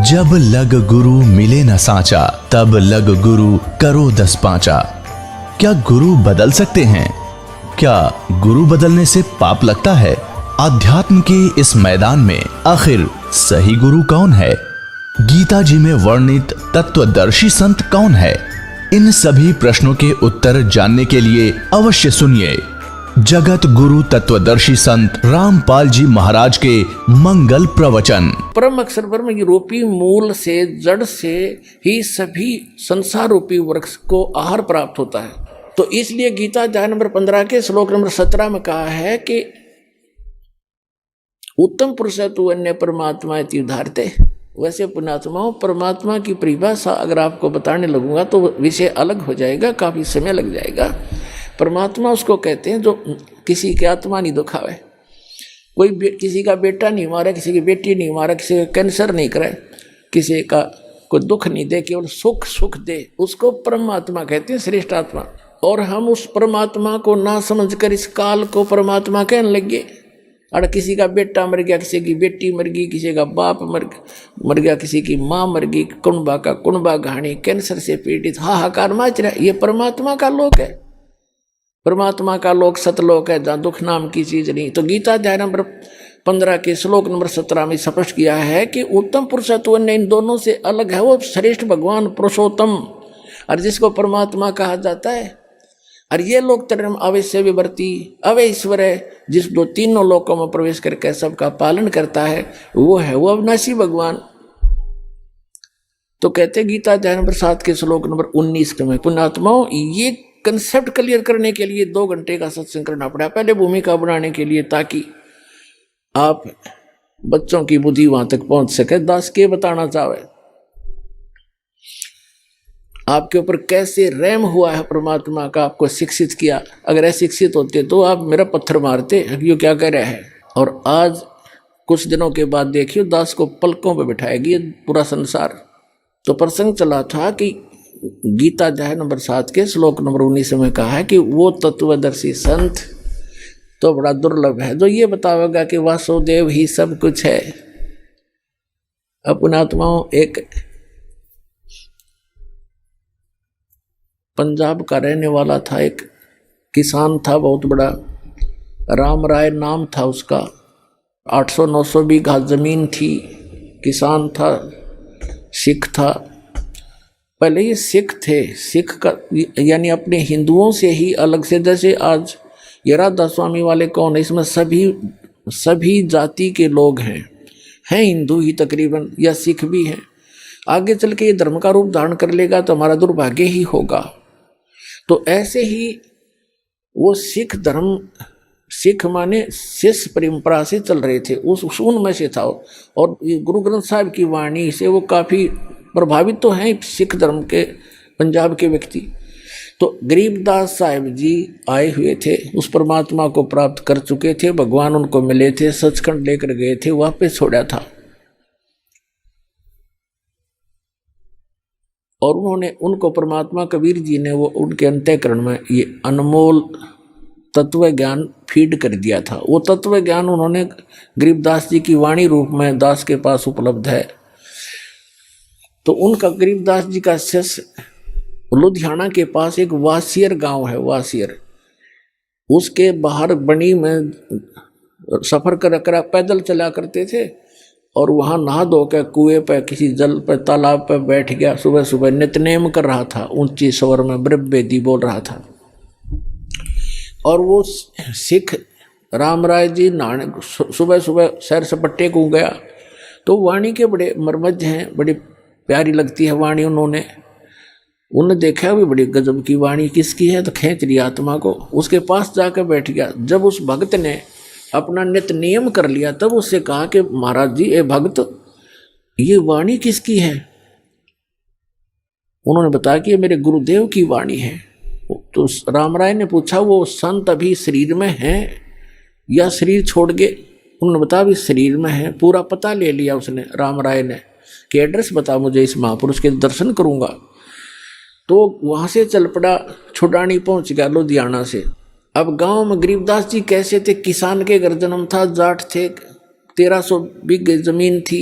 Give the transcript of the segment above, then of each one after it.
जब लग गुरु मिले न साचा, तब लग गुरु करो 10 पांचा। क्या गुरु बदल सकते हैं? क्या गुरु बदलने से पाप लगता है? अध्यात्म के इस मैदान में आखिर सही गुरु कौन है? गीता जी में वर्णित तत्वदर्शी संत कौन है? इन सभी प्रश्नों के उत्तर जानने के लिए अवश्य सुनिए जगत गुरु तत्वदर्शी संत रामपाल जी महाराज के मंगल प्रवचन। परम अक्षर ब्रह्म रूपी मूल से, जड़ से ही सभी संसार रूपी वृक्ष को आहार प्राप्त होता है। तो इसलिए गीता अध्याय नंबर 15 के श्लोक नंबर 17 में कहा है कि उत्तम पुरुष तू अन्य परमात्मा उदाहरते। वैसे पुण्यात्माओं, परमात्मा की परिभाषा अगर आपको बताने लगूंगा तो विषय अलग हो जाएगा, काफी समय लग जाएगा। परमात्मा उसको कहते हैं जो किसी की आत्मा नहीं दुखावे, कोई किसी का बेटा नहीं मारे, किसी की बेटी नहीं मारे, किसी का कैंसर नहीं करे, किसी का कोई दुख नहीं दे, केवल सुख सुख दे, उसको परमात्मा कहते हैं, श्रेष्ठ आत्मा। और हम उस परमात्मा को ना समझकर इस काल को परमात्मा कहने लगे। और किसी का बेटा मर गया, किसी की बेटी मर गई, किसी का बाप मर गया, किसी की माँ मर गई, कुणबा का कुणबा घाणी, कैंसर से पीड़ित हाहाकार मच रहा है। ये परमात्मा का लोक है, परमात्मा का लोक सतलोक है जहाँ दुख नाम की चीज नहीं। तो गीता अध्याय नंबर 15 के श्लोक नंबर 17 में स्पष्ट किया है कि उत्तम पुरुषत्व ने इन दोनों से अलग है, वो श्रेष्ठ भगवान पुरुषोत्तम, और जिसको परमात्मा कहा जाता है। और ये लोक धर्म अवश्य विवर्ती अवय ईश्वर है, जिस दो तीनों लोकों में प्रवेश करके सबका पालन करता है, वो है वो अविनाशी भगवान। तो कहते गीता अध्याय नंबर 7 के श्लोक नंबर 19 में, पुण्यात्माओं ये कंसेप्ट क्लियर करने के लिए 2 घंटे का सत्संग करना पड़ा, पहले भूमिका बनाने के लिए, ताकि आप बच्चों की बुद्धि वहां तक पहुंच सके। दास के बताना चाहे आपके ऊपर कैसे रहम हुआ है परमात्मा का, आपको शिक्षित किया। अगर अशिक्षित होते तो आप मेरा पत्थर मारते, ये क्या कह रहा है। और आज कुछ दिनों के बाद देखियो दास को पलकों पर बिठाएगी पूरा संसार। तो प्रसंग चला था कि गीता अध्याय नंबर 7 के श्लोक नंबर 19 में कहा है कि वो तत्वदर्शी संत तो बड़ा दुर्लभ है जो ये बतावेगा कि वासुदेव ही सब कुछ है। अपनात्माओं, एक पंजाब का रहने वाला था, एक किसान था बहुत बड़ा, राम राय नाम था उसका, 800-900 बीघा जमीन थी, किसान था, सिख था। पहले ये सिख थे, सिख का यानी अपने हिंदुओं से ही अलग से, जैसे आज ये राधा स्वामी वाले कौन है, इसमें सभी जाति के लोग हैं हिंदू ही तकरीबन, या सिख भी हैं। आगे चल के ये धर्म का रूप धारण कर लेगा तो हमारा दुर्भाग्य ही होगा। तो ऐसे ही वो सिख धर्म, सिख माने शिष्य परंपरा से चल रहे थे, उनमें से था। और गुरु ग्रंथ साहिब की वाणी से वो काफ़ी प्रभावित तो हैं सिख धर्म के, पंजाब के व्यक्ति। तो गरीबदास साहिब जी आए हुए थे, उस परमात्मा को प्राप्त कर चुके थे, भगवान उनको मिले थे, सचखंड लेकर गए थे, वापस छोड़ा था। और उनको परमात्मा कबीर जी ने वो उनके अंतःकरण में ये अनमोल तत्व ज्ञान फीड कर दिया था। वो तत्व ज्ञान उन्होंने गरीबदास जी की वाणी रूप में दास के पास उपलब्ध है। तो उनका गरीबदास जी का शिष्य लुधियाना के पास एक वासियर गांव है, वासियर, उसके बाहर बनी में सफर कर पैदल चला करते थे। और वहाँ नहा धो कर कुएं पर, किसी जल पर, तालाब पर बैठ गया, सुबह सुबह नित्यनेम कर रहा था, ऊंची स्वर में ब्रह्मवेदी बोल रहा था। और वो सिख राम राय जी नहाने सुबह सुबह सैर सपट्टे को गया। तो वाणी के बड़े मर्मज हैं, बड़ी प्यारी लगती है वाणी। उन्होंने देखा भी बड़ी गजब की वाणी किसकी है, तो खींच लिया आत्मा को, उसके पास जाकर बैठ गया। जब उस भक्त ने अपना नित्य नियम कर लिया तब उससे कहा कि महाराज जी, ए भक्त, ये वाणी किसकी है? उन्होंने बताया कि ये मेरे गुरुदेव की वाणी है। तो राम राय ने पूछा, वो संत अभी शरीर में है या शरीर छोड़ गए? उन्होंने बताया भी शरीर में है। पूरा पता ले लिया उसने, राम राय ने, कि एड्रेस बता मुझे, इस महापुरुष के दर्शन करूंगा। तो वहां से चल पड़ा, छुड़ानी पहुंच गया लुधियाना से। अब गांव में गरीबदास जी कैसे थे, किसान के घर जन्म था, जाट थे, 1300 बीघे जमीन थी,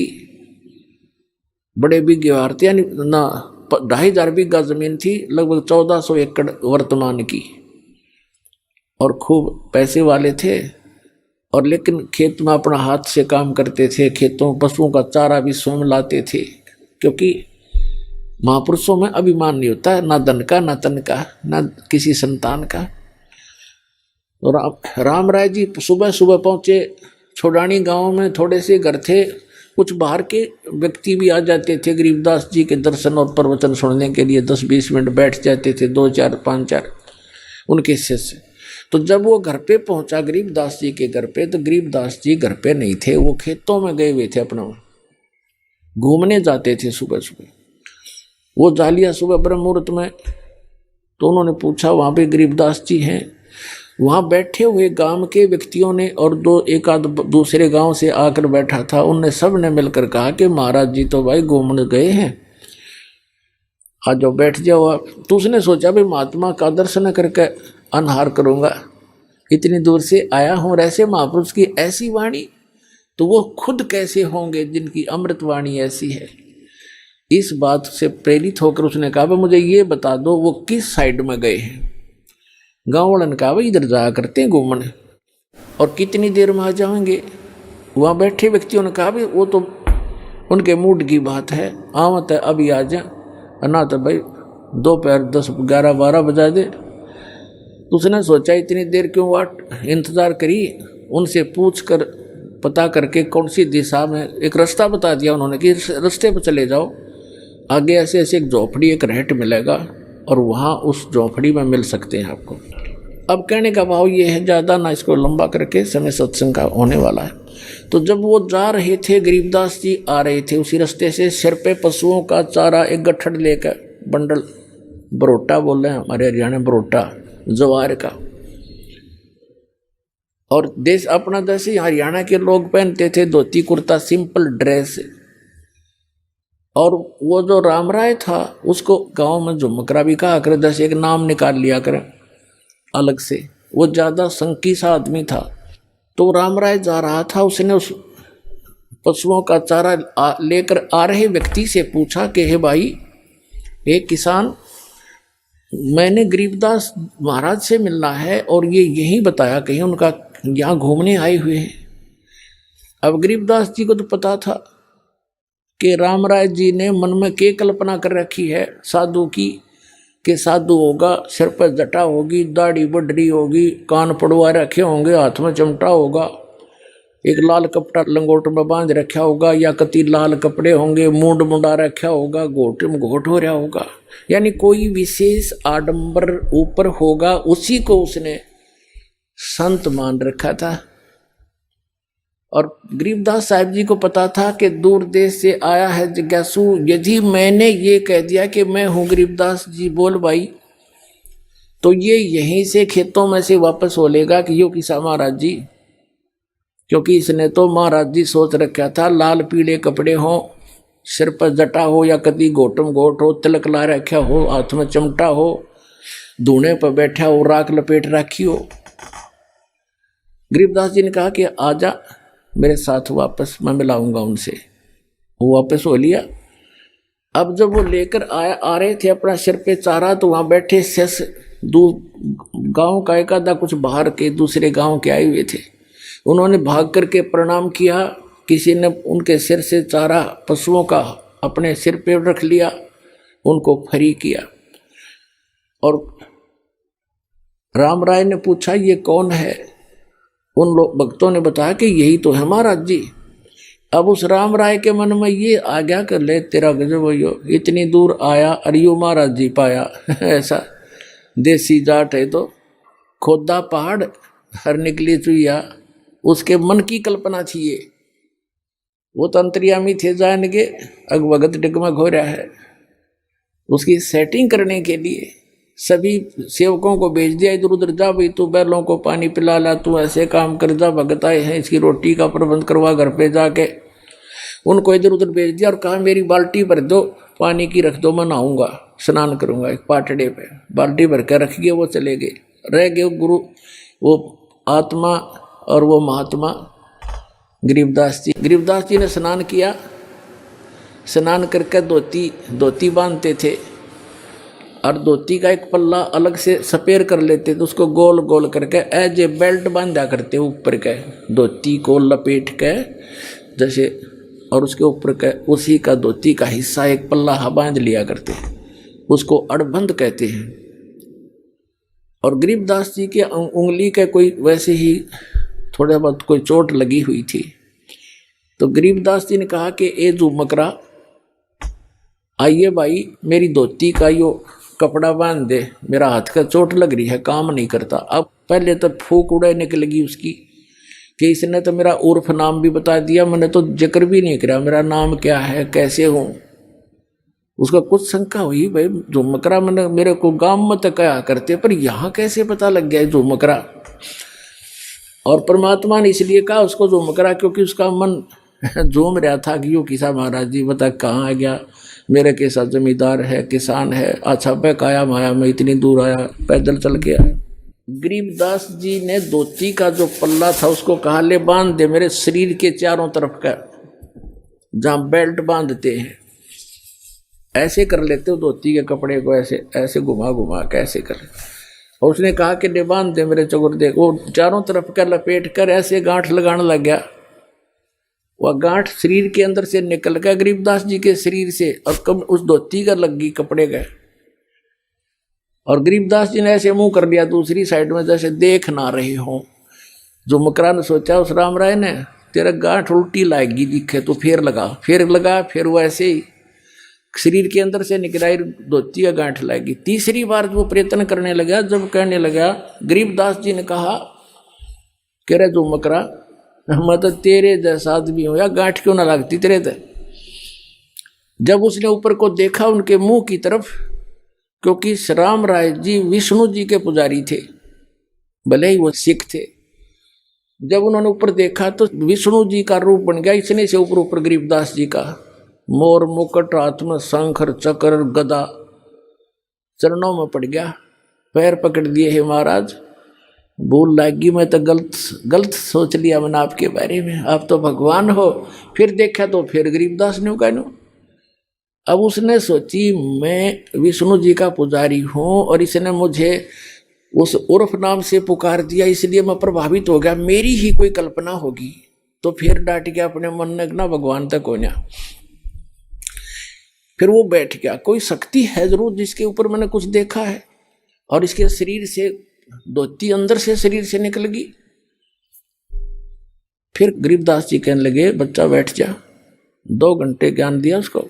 बड़े बीघे हार थे, यानी ना 2,500 बीघा जमीन थी, लगभग 1400 एकड़ वर्तमान की, और खूब पैसे वाले थे। और लेकिन खेत में अपना हाथ से काम करते थे, खेतों पशुओं का चारा भी स्वयं लाते थे, क्योंकि महापुरुषों में अभिमान नहीं होता, ना धन का, ना तन का, ना किसी संतान का। राम राय जी सुबह सुबह पहुंचे। छोड़ानी गांव में थोड़े से घर थे, कुछ बाहर के व्यक्ति भी आ जाते थे गरीबदास जी के दर्शन और प्रवचन सुनने के लिए, 10-20 मिनट बैठ जाते थे, 2-4 5-4 उनके शिष्य। तो जब वो घर पे पहुंचा गरीबदास जी के घर पे, तो गरीबदास जी घर पे नहीं थे, वो खेतों में गए हुए थे, अपना घूमने जाते थे सुबह सुबह। वो जा लिया सुबह ब्रह्म मुहूर्त में। तो उन्होंने पूछा, वहाँ पे गरीबदास जी हैं? वहाँ बैठे हुए गांव के व्यक्तियों ने और एक आध दूसरे गांव से आकर बैठा था, उनने सब ने मिलकर कहा कि महाराज जी तो भाई घूमने गए हैं, आज जाओ बैठ जाओ आप। तो उसने सोचा भाई महात्मा का दर्शन करके अनहार करूँगा, इतनी दूर से आया हूँ, और ऐसे महापुरुष की ऐसी वाणी, तो वो खुद कैसे होंगे जिनकी अमृत वाणी ऐसी है। इस बात से प्रेरित होकर उसने कहा, मुझे ये बता दो वो किस साइड में गए हैं। गाँव वालों ने कहा, भाई इधर जाया करते हैं घूमने, और कितनी देर में आ जाएंगे। वहाँ बैठे व्यक्तियों ने कहा, भाई वो तो उनके मूड की बात है, आवत है अभी आ जाए, ना तो भाई दोपहर 10-11-12 बजा दे। तो उसने सोचा इतनी देर क्यों वाट इंतज़ार करी, उनसे पूछ कर पता करके कौन सी दिशा में, एक रास्ता बता दिया उन्होंने कि रास्ते पर चले जाओ, आगे ऐसे ऐसे एक झोपड़ी, एक रहट मिलेगा, और वहाँ उस झोपड़ी में मिल सकते हैं आपको। अब कहने का भाव ये है, ज़्यादा ना इसको लंबा करके, समय सत्संग का होने वाला है। तो जब वो जा रहे थे, गरीबदास जी आ रहे थे उसी रास्ते से, सिर पे पशुओं का चारा एक गट्ठड़ लेकर, बंडल, बरोटा बोल रहे हैं हमारे हरियाणा, बरोटा जवार का। और देश अपना देश, हरियाणा के लोग पहनते थे धोती कुर्ता, सिंपल ड्रेस। और वो जो राम राय था, उसको गांव में झुमकरा भी कहा कर, जैसे एक नाम निकाल लिया कर अलग से, वो ज़्यादा संकी सा आदमी था। तो राम राय जा रहा था, उसने उस पशुओं का चारा लेकर आ रहे व्यक्ति से पूछा कि हे भाई, हे किसान, मैंने गरीबदास महाराज से मिलना है, और ये यही बताया कहीं उनका यहाँ घूमने आए हुए हैं। अब गरीबदास जी को तो पता था कि राम राय जी ने मन में क्या कल्पना कर रखी है साधु की, कि साधु होगा, सिर पर जटा होगी, दाढ़ी बढ़ी होगी, कान पड़वा रखे होंगे, हाथ में चमटा होगा, एक लाल कपड़ा लंगोट में बांध रखा होगा, या कति लाल कपड़े होंगे, मूंड मुंडा रखा होगा, घोट में घोट हो रहा होगा, यानी कोई विशेष आडंबर ऊपर होगा, उसी को उसने संत मान रखा था। और गरीबदास साहब जी को पता था कि दूर देश से आया है जिज्ञासु, यदि मैंने ये कह दिया कि मैं हूँ गरीबदास जी, बोल भाई, तो ये यहीं से खेतों में से वापस हो लेगा कि यो किसा महाराज जी, क्योंकि इसने तो महाराज जी सोच रखा था लाल पीले कपड़े हो, सिर पर जटा हो, या कभी घोटम घोट हो, तिलक ला रखा हो, हाथ में चमटा हो, धूने पर बैठा हो, राख लपेट रखी हो। गरीबदास जी ने कहा कि आजा मेरे साथ वापस, मैं मिलाऊंगा उनसे। वो वापस हो लिया। अब जब वो लेकर आ रहे थे अपना सिर पे चारा, तो वहाँ बैठे शेष गांव का एक आधा कुछ बाहर के दूसरे गांव के आए हुए थे। उन्होंने भाग करके प्रणाम किया, किसी ने उनके सिर से चारा पशुओं का अपने सिर पे रख लिया, उनको फ्री किया। और राम राय ने पूछा ये कौन है? उन लोग भक्तों ने बताया कि यही तो है महाराज जी। अब उस राम राय के मन में ये आ गया कर ले तेरा गजब हो, इतनी दूर आया अरियो महाराज जी पाया ऐसा देसी जाट है तो खोदा पहाड़ हर निकली चुईया, उसके मन की कल्पना थी ये। वो तो अंतर्यामी थे जान के अगवगत डिगमग हो रहा है। उसकी सेटिंग करने के लिए सभी सेवकों को भेज दिया, इधर उधर जा भाई, तू बैलों को पानी पिला ला, तू ऐसे काम कर, जा भगत आए हैं इसकी रोटी का प्रबंध करवा घर पे जाके। उनको इधर उधर भेज दिया और कहा मेरी बाल्टी भर दो, पानी की रख दो, मैं नहाऊंगा स्नान करूंगा। एक पाटड़े पे बाल्टी भर कर रख गया, वो चले गए। रह गए गुरु, वो आत्मा और वो महात्मा गरीबदास जी। गरीबदास जी ने स्नान किया स्नान करके धोती बांधते थे और धोती का एक पल्ला अलग से सपेर कर लेते थे, उसको गोल गोल करके एज ए बेल्ट बांधा करते ऊपर के धोती को लपेट के जैसे, और उसके ऊपर के उसी का धोती का हिस्सा एक पल्ला बांध लिया करते, उसको अड़बंद कहते हैं। और गरीबदास जी के उंगली के कोई वैसे ही थोड़ा बहुत कोई चोट लगी हुई थी, तो गरीबदास जी ने कहा कि ए झुमकरा, आइए भाई मेरी धोती का यो कपड़ा बांध दे, मेरा हाथ का चोट लग रही है, काम नहीं करता। अब पहले तो फूक उड़े निकल गई उसकी कि इसने तो मेरा उर्फ नाम भी बता दिया, मैंने तो जिक्र भी नहीं किया मेरा नाम क्या है, कैसे हूँ। उसका कुछ शंका हुई, भाई झुमकरा मैंने मेरे को गांव में तो कहा करते, पर यहाँ कैसे पता लग गया झुमकरा। और परमात्मा ने इसलिए कहा उसको झुमकरा क्योंकि उसका मन झूम रहा था कि यो किसा महाराज जी बता कहाँ आ गया, मेरे के साथ जमींदार है, किसान है, अच्छा बहकाया माया में इतनी दूर आया, पैदल चल के आया। गरीबदास जी ने धोती का जो पल्ला था उसको कहा ले बांध दे मेरे शरीर के चारों तरफ का, जहाँ बेल्ट बांधते हैं ऐसे कर लेते हो धोती के कपड़े को, ऐसे ऐसे घुमा घुमा के ऐसे कर। और उसने कहा कि ले बांध दे मेरे चौगुर दे, वो चारों तरफ का लपेट कर ऐसे गांठ लगाने लग गया। वह गांठ शरीर के अंदर से निकल गया गरीबदास जी के शरीर से, और कब उस धोती का लग गई कपड़े का। और गरीबदास जी ने ऐसे मुंह कर लिया दूसरी साइड में जैसे देख ना रहे हो। झुमकरा ने सोचा उस राम राय ने तेरा गांठ उल्टी लाएगी दिखे तो फिर लगा, फिर वो ऐसे ही शरीर के अंदर से निकलाई धोती का गांठ लाएगी। तीसरी बार वो प्रयत्न करने लगा, जब कहने लगा गरीबदास जी ने कहा कह रहे झुमकरा मैं तो तेरे जैसा आदमी हूं, या गांठ क्यों ना लगती तेरे तो। जब उसने ऊपर को देखा उनके मुंह की तरफ, क्योंकि राम राय जी विष्णु जी के पुजारी थे, भले ही वो सिख थे। जब उन्होंने ऊपर देखा तो विष्णु जी का रूप बन गया, इतने से ऊपर गरीबदास जी का मोर मुकुट हाथ में शंखर चक्र गदा, चरणों में पड़ गया, पैर पकड़ दिए हे महाराज भूल लागी, मैं तो गलत सोच लिया मैंने आपके बारे में, आप तो भगवान हो। फिर देखा तो फिर गरीबदास ने कहना, अब उसने सोची मैं विष्णु जी का पुजारी हूँ और इसने मुझे उस उर्फ नाम से पुकार दिया, इसलिए मैं प्रभावित हो गया, मेरी ही कोई कल्पना होगी। तो फिर डांट गया अपने मन ने ना भगवान तक हो ना। फिर वो बैठ गया, कोई शक्ति है जरूर जिसके ऊपर मैंने कुछ देखा है, और इसके शरीर से धोती अंदर से शरीर से निकल गई। फिर गरीबदास जी कहने लगे बच्चा बैठ जा। 2 घंटे ज्ञान दिया उसको,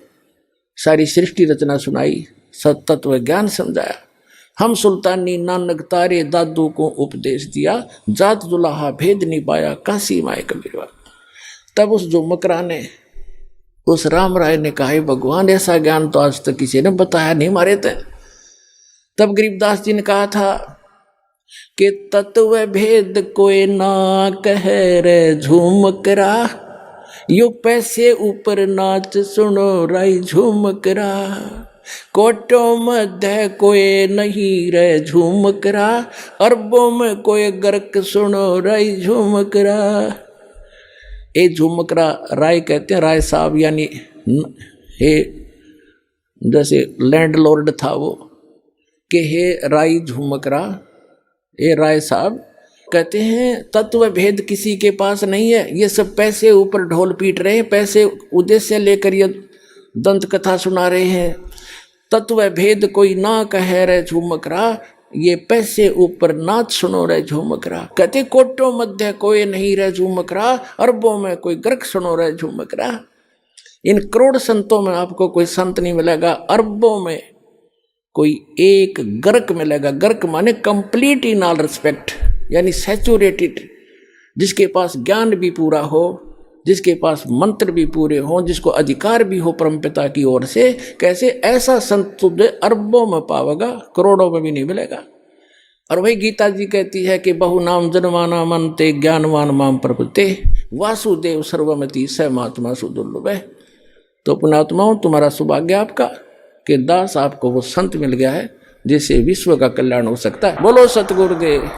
सारी सृष्टि रचना सुनाई, सतत्व ज्ञान समझाया। हम सुल्तानी नानक तारे दादू को उपदेश दिया, जात दुल्हा भेद नहीं पाया काशी माए कबीरवा। तब उस झुमकरा ने, उस राम राय ने कहा भगवान ऐसा ज्ञान तो आज तक किसी ने बताया नहीं मारे थे। तब गरीबदास जी ने कहा था कि तत्व भेद कोई ना कह रे झुमकरा, यो पैसे ऊपर नाच सुनो राई झुमकरा, कोटों मध्य कोई नहीं रे झुमकरा, अरबों में कोई गर्क सुनो राई झुमकरा। ए झुमकरा राय कहते हैं, राय साहब यानी हे जैसे लैंडलॉर्ड था वो, कि हे राय झुमकरा, ए राय साहब कहते हैं तत्व भेद किसी के पास नहीं है, ये सब पैसे ऊपर ढोल पीट रहे हैं, पैसे उद्देश्य लेकर ये दंत कथा सुना रहे हैं। तत्व भेद कोई ना कह रहे झुमकरा, ये पैसे ऊपर नाच सुनो रहे झुमकरा। कहते कोटों मध्य कोई नहीं रहे झुमकरा, अरबों में कोई गर्क सुनो रहे झुमकरा। इन करोड़ संतों में आपको कोई संत नहीं मिलेगा, अरबों में कोई एक गर्क मिलेगा। गर्क माने कंप्लीट इन ऑल रिस्पेक्ट, यानी सैचुरेटेड, जिसके पास ज्ञान भी पूरा हो, जिसके पास मंत्र भी पूरे हों, जिसको अधिकार भी हो परमपिता की ओर से। कैसे ऐसा संत तुझे अरबों में पावेगा, करोड़ों में भी नहीं मिलेगा। और वही गीता जी कहती है कि बहु नाम जन्माना मनते ज्ञानवान माम प्रभुते, वासुदेव सर्वमति स महात्मा सुदुर्लभ है। तो पुण्यात्माओं तुम्हारा सौभाग्य आपका कि दास आपको वो संत मिल गया है जिससे विश्व का कल्याण हो सकता है। बोलो सतगुरुदेव।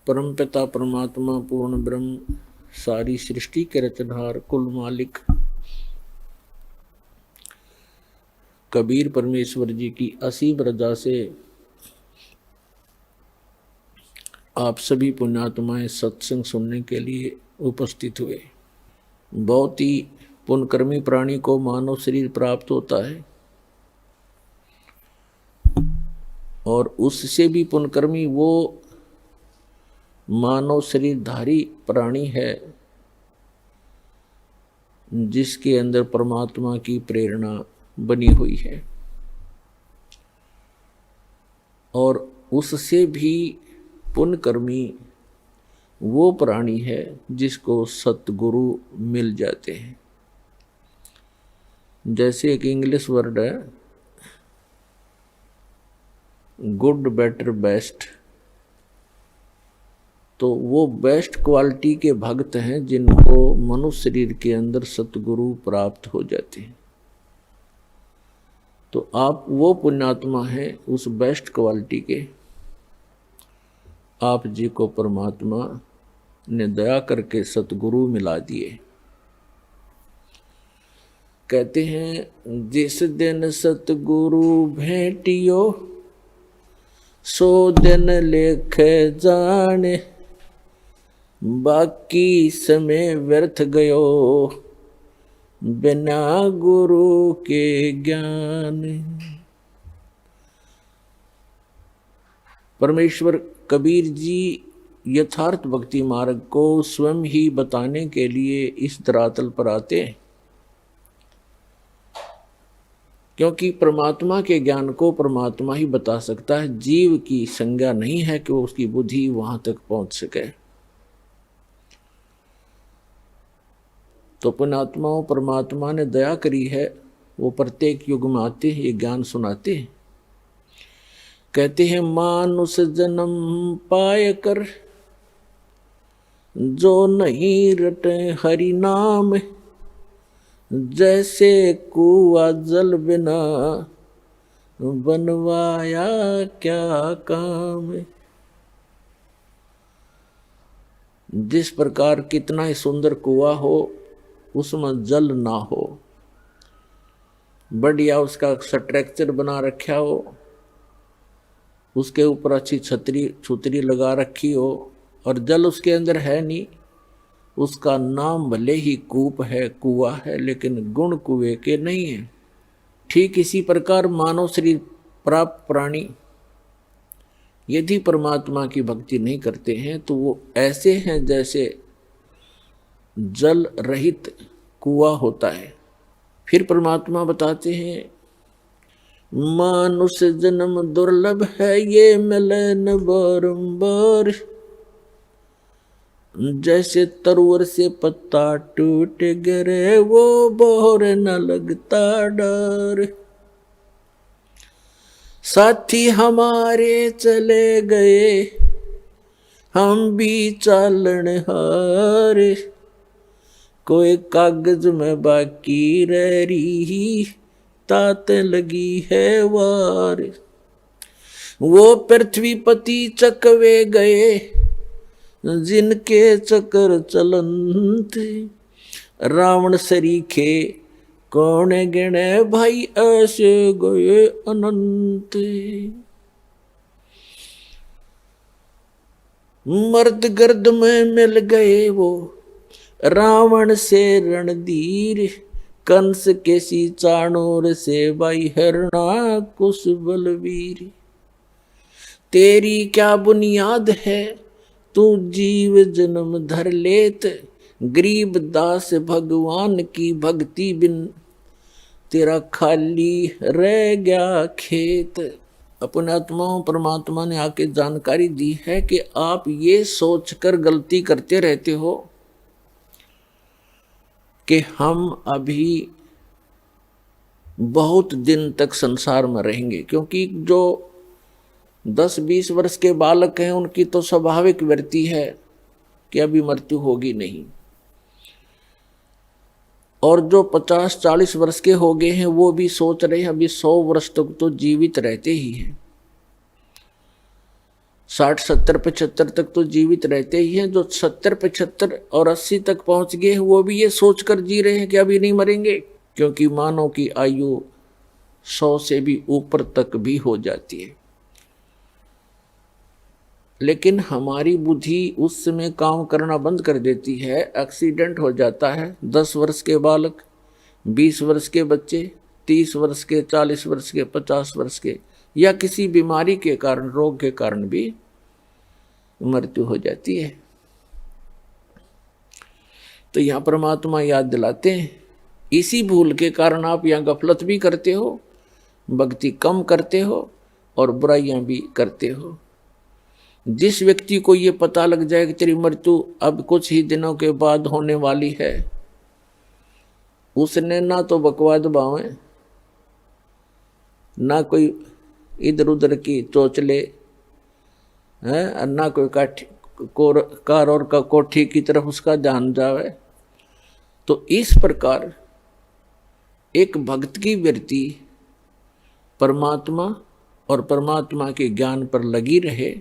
परमपिता परमात्मा पूर्ण ब्रह्म सारी सृष्टि के रचनहार कुल मालिक कबीर परमेश्वर जी की असीम रजा से आप सभी पुण्यात्माएं सत्संग सुनने के लिए उपस्थित हुए। बहुत ही पुण्यकर्मी प्राणी को मानव शरीर प्राप्त होता है और उससे भी पुण्यकर्मी वो मानव शरीरधारी प्राणी है जिसके अंदर परमात्मा की प्रेरणा बनी हुई है, और उससे भी पुण्यकर्मी वो प्राणी है जिसको सतगुरु मिल जाते हैं। जैसे एक इंग्लिश वर्ड है गुड बेटर बेस्ट, तो वो बेस्ट क्वालिटी के भक्त हैं जिनको मनुष्य शरीर के अंदर सतगुरु प्राप्त हो जाते हैं। तो आप वो पुण्यात्मा हैं उस बेस्ट क्वालिटी के। आप जी को परमात्मा ने दया करके सतगुरु मिला दिए। कहते हैं जिस दिन सतगुरु भेंटियो सो दिन लेख जाने, बाकी समय व्यर्थ गयो बिना गुरु के ज्ञान। परमेश्वर कबीर जी यथार्थ भक्ति मार्ग को स्वयं ही बताने के लिए इस धरातल पर आते हैं, क्योंकि परमात्मा के ज्ञान को परमात्मा ही बता सकता है। जीव की संज्ञा नहीं है कि वो उसकी बुद्धि वहां तक पहुंच सके। तो पुण्यात्माओं परमात्मा ने दया करी है, वो प्रत्येक युग में आते हैं, ये ज्ञान सुनाते हैं। कहते हैं मानुष जन्म पाए कर जो नहीं रटे हरि नाम, जैसे कुआ जल बिना बनवाया क्या काम। जिस प्रकार कितना ही सुंदर कुआ हो उसमें जल ना हो, बढ़िया उसका स्ट्रक्चर बना रखा हो, उसके ऊपर अच्छी छतरी लगा रखी हो और जल उसके अंदर है नहीं, उसका नाम भले ही कूप है, कुआ है, लेकिन गुण कुएं के नहीं है। ठीक इसी प्रकार मानव शरीर प्राप्त प्राणी यदि परमात्मा की भक्ति नहीं करते हैं तो वो ऐसे हैं जैसे जल रहित कुआ होता है। फिर परमात्मा बताते हैं मानुष जन्म दुर्लभ है ये मिले न बारंबार, जैसे तरुवर से पत्ता टूट गिरे वो बोर न लगता डर। साथी हमारे चले गए हम भी चालन हारे, कोई कागज में बाकी रह रही तात लगी है वार। वो पृथ्वीपति चकवे गए जिनके चक्कर चलंत, रावण सरीखे कौन गिणे भाई ऐसे गए अनंत। मर्द गर्द में मिल गए वो रावण से रणधीर, कंस के सी चाणूर से भाई हरणा कुश बलवीर। तेरी क्या बुनियाद है तू जीव जन्म धर लेत, गरीब दास भगवान की भक्ति बिन तेरा खाली रह गया खेत। अपने आत्माओं परमात्मा ने आके जानकारी दी है कि आप ये सोचकर गलती करते रहते हो कि हम अभी बहुत दिन तक संसार में रहेंगे, क्योंकि जो 10-20 वर्ष के बालक हैं उनकी तो स्वाभाविक वृत्ति है कि अभी मृत्यु होगी नहीं, और जो 50-40 वर्ष के हो गए हैं वो भी सोच रहे हैं अभी 100 वर्ष तक तो जीवित रहते ही हैं। 60, 70, 75 तक तो जीवित रहते ही हैं। जो 70, 75 और 80 तक पहुंच गए हैं वो भी ये सोचकर जी रहे हैं कि अभी नहीं मरेंगे, क्योंकि मानव की आयु 100 से भी ऊपर तक भी हो जाती है। लेकिन हमारी बुद्धि उस समय काम करना बंद कर देती है। एक्सीडेंट हो जाता है, 10 वर्ष के बालक, 20 वर्ष के बच्चे, 30 वर्ष के, 40 वर्ष के, 50 वर्ष के, या किसी बीमारी के कारण, रोग के कारण भी मृत्यु हो जाती है। तो यहां परमात्मा याद दिलाते हैं, इसी भूल के कारण आप यहां गफलत भी करते हो, भक्ति कम करते हो और बुराइयां भी करते हो। जिस व्यक्ति को ये पता लग जाए कि तेरी मृत्यु अब कुछ ही दिनों के बाद होने वाली है, उसने ना तो बकवाद बावें, ना कोई इधर उधर की चोचले है, ना कोई कार और का कोठी की तरफ उसका ध्यान जावे। तो इस प्रकार एक भक्त की वृत्ति परमात्मा और परमात्मा के ज्ञान पर लगी रहे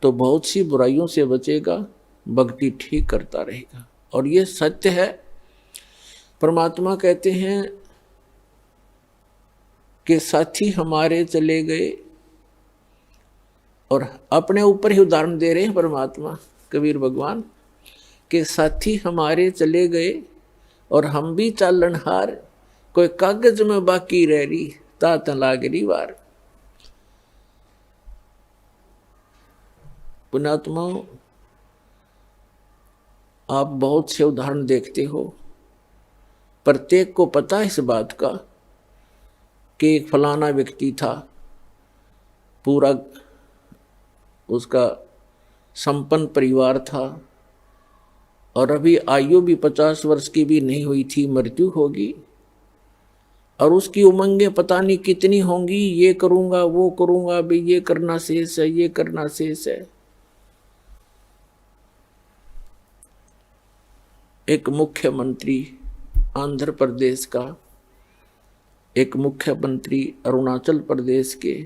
तो बहुत सी बुराइयों से बचेगा, भक्ति ठीक करता रहेगा। और ये सत्य है। परमात्मा कहते हैं कि साथी हमारे चले गए, और अपने ऊपर ही उदाहरण दे रहे हैं परमात्मा कबीर भगवान के, साथी हमारे चले गए और हम भी चालनहार, कोई कागज में बाकी रह रही तात लागरी वार। पुण्यात्मा, आप बहुत से उदाहरण देखते हो, प्रत्येक को पता है इस बात का कि एक फलाना व्यक्ति था, पूरा उसका संपन्न परिवार था और अभी आयु भी 50 वर्ष की भी नहीं हुई थी, मृत्यु होगी, और उसकी उमंगें पता नहीं कितनी होंगी, ये करूंगा वो करूंगा, भी ये करना शेष है, ये करना शेष है। एक मुख्यमंत्री आंध्र प्रदेश का, एक मुख्यमंत्री अरुणाचल प्रदेश के,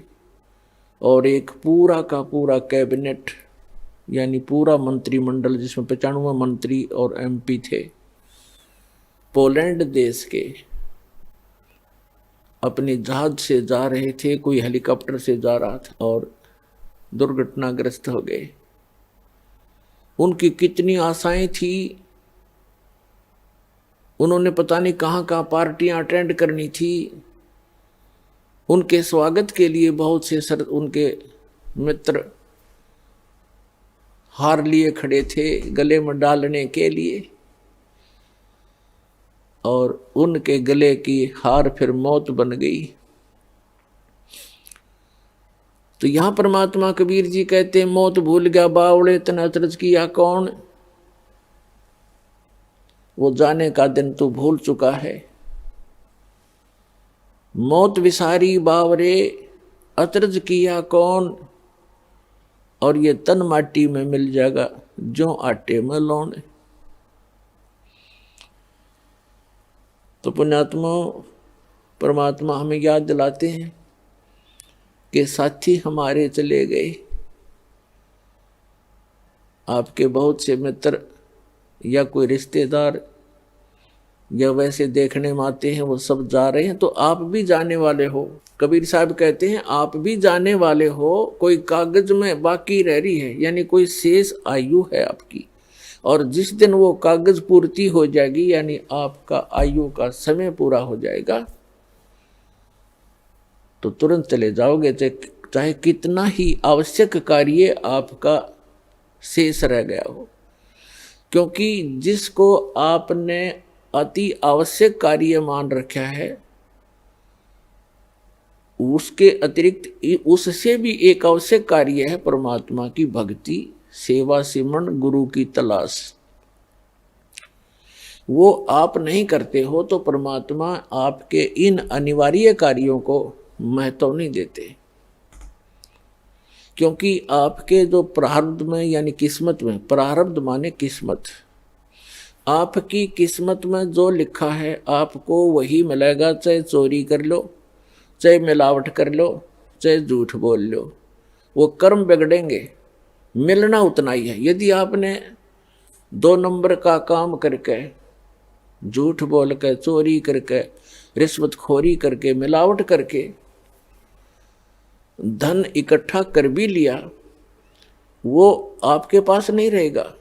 और एक पूरा का पूरा कैबिनेट यानी पूरा मंत्रिमंडल जिसमें 95 मंत्री और एमपी थे, पोलैंड देश के, अपने जहाज से जा रहे थे, कोई हेलीकॉप्टर से जा रहा था और दुर्घटनाग्रस्त हो गए। उनकी कितनी आशाएं थी, उन्होंने पता नहीं कहाँ कहाँ पार्टियां अटेंड करनी थी, उनके स्वागत के लिए बहुत से उनके मित्र हार लिए खड़े थे गले में डालने के लिए, और उनके गले की हार फिर मौत बन गई। तो यहां परमात्मा कबीर जी कहते हैं, मौत भूल गया बावड़े तन अचरज किया कौन, वो जाने का दिन तू भूल चुका है। मौत विसारी बावरे अचरज किया कौन, और ये तन माटी में मिल जाएगा जो आटे में लौन। तो पुण्यात्मा, परमात्मा हमें याद दिलाते हैं कि साथी हमारे चले गए। आपके बहुत से मित्र या कोई रिश्तेदार या वैसे देखने में आते हैं, वो सब जा रहे हैं, तो आप भी जाने वाले हो। कबीर साहब कहते हैं आप भी जाने वाले हो, कोई कागज में बाकी रह रही है, यानी कोई शेष आयु है आपकी, और जिस दिन वो कागज पूर्ति हो जाएगी, यानी आपका आयु का समय पूरा हो जाएगा, तो तुरंत चले जाओगे, चाहे कितना ही आवश्यक कार्य आपका शेष रह गया हो। क्योंकि जिसको आपने अति आवश्यक कार्य मान रखा है, उसके अतिरिक्त उससे भी एक आवश्यक कार्य है परमात्मा की भक्ति, सेवा, सिमरन, गुरु की तलाश। वो आप नहीं करते हो तो परमात्मा आपके इन अनिवार्य कार्यों को महत्व नहीं देते, क्योंकि आपके जो प्रारब्ध में यानी किस्मत में, प्रारब्ध माने किस्मत, आपकी किस्मत में जो लिखा है आपको वही मिलेगा, चाहे चोरी कर लो, चाहे मिलावट कर लो, चाहे झूठ बोल लो। वो कर्म बिगड़ेंगे, मिलना उतना ही है। यदि आपने 2 नंबर का काम करके, झूठ बोल के, चोरी करके, रिश्वतखोरी करके, मिलावट करके धन इकट्ठा कर भी लिया, वो आपके पास नहीं रहेगा,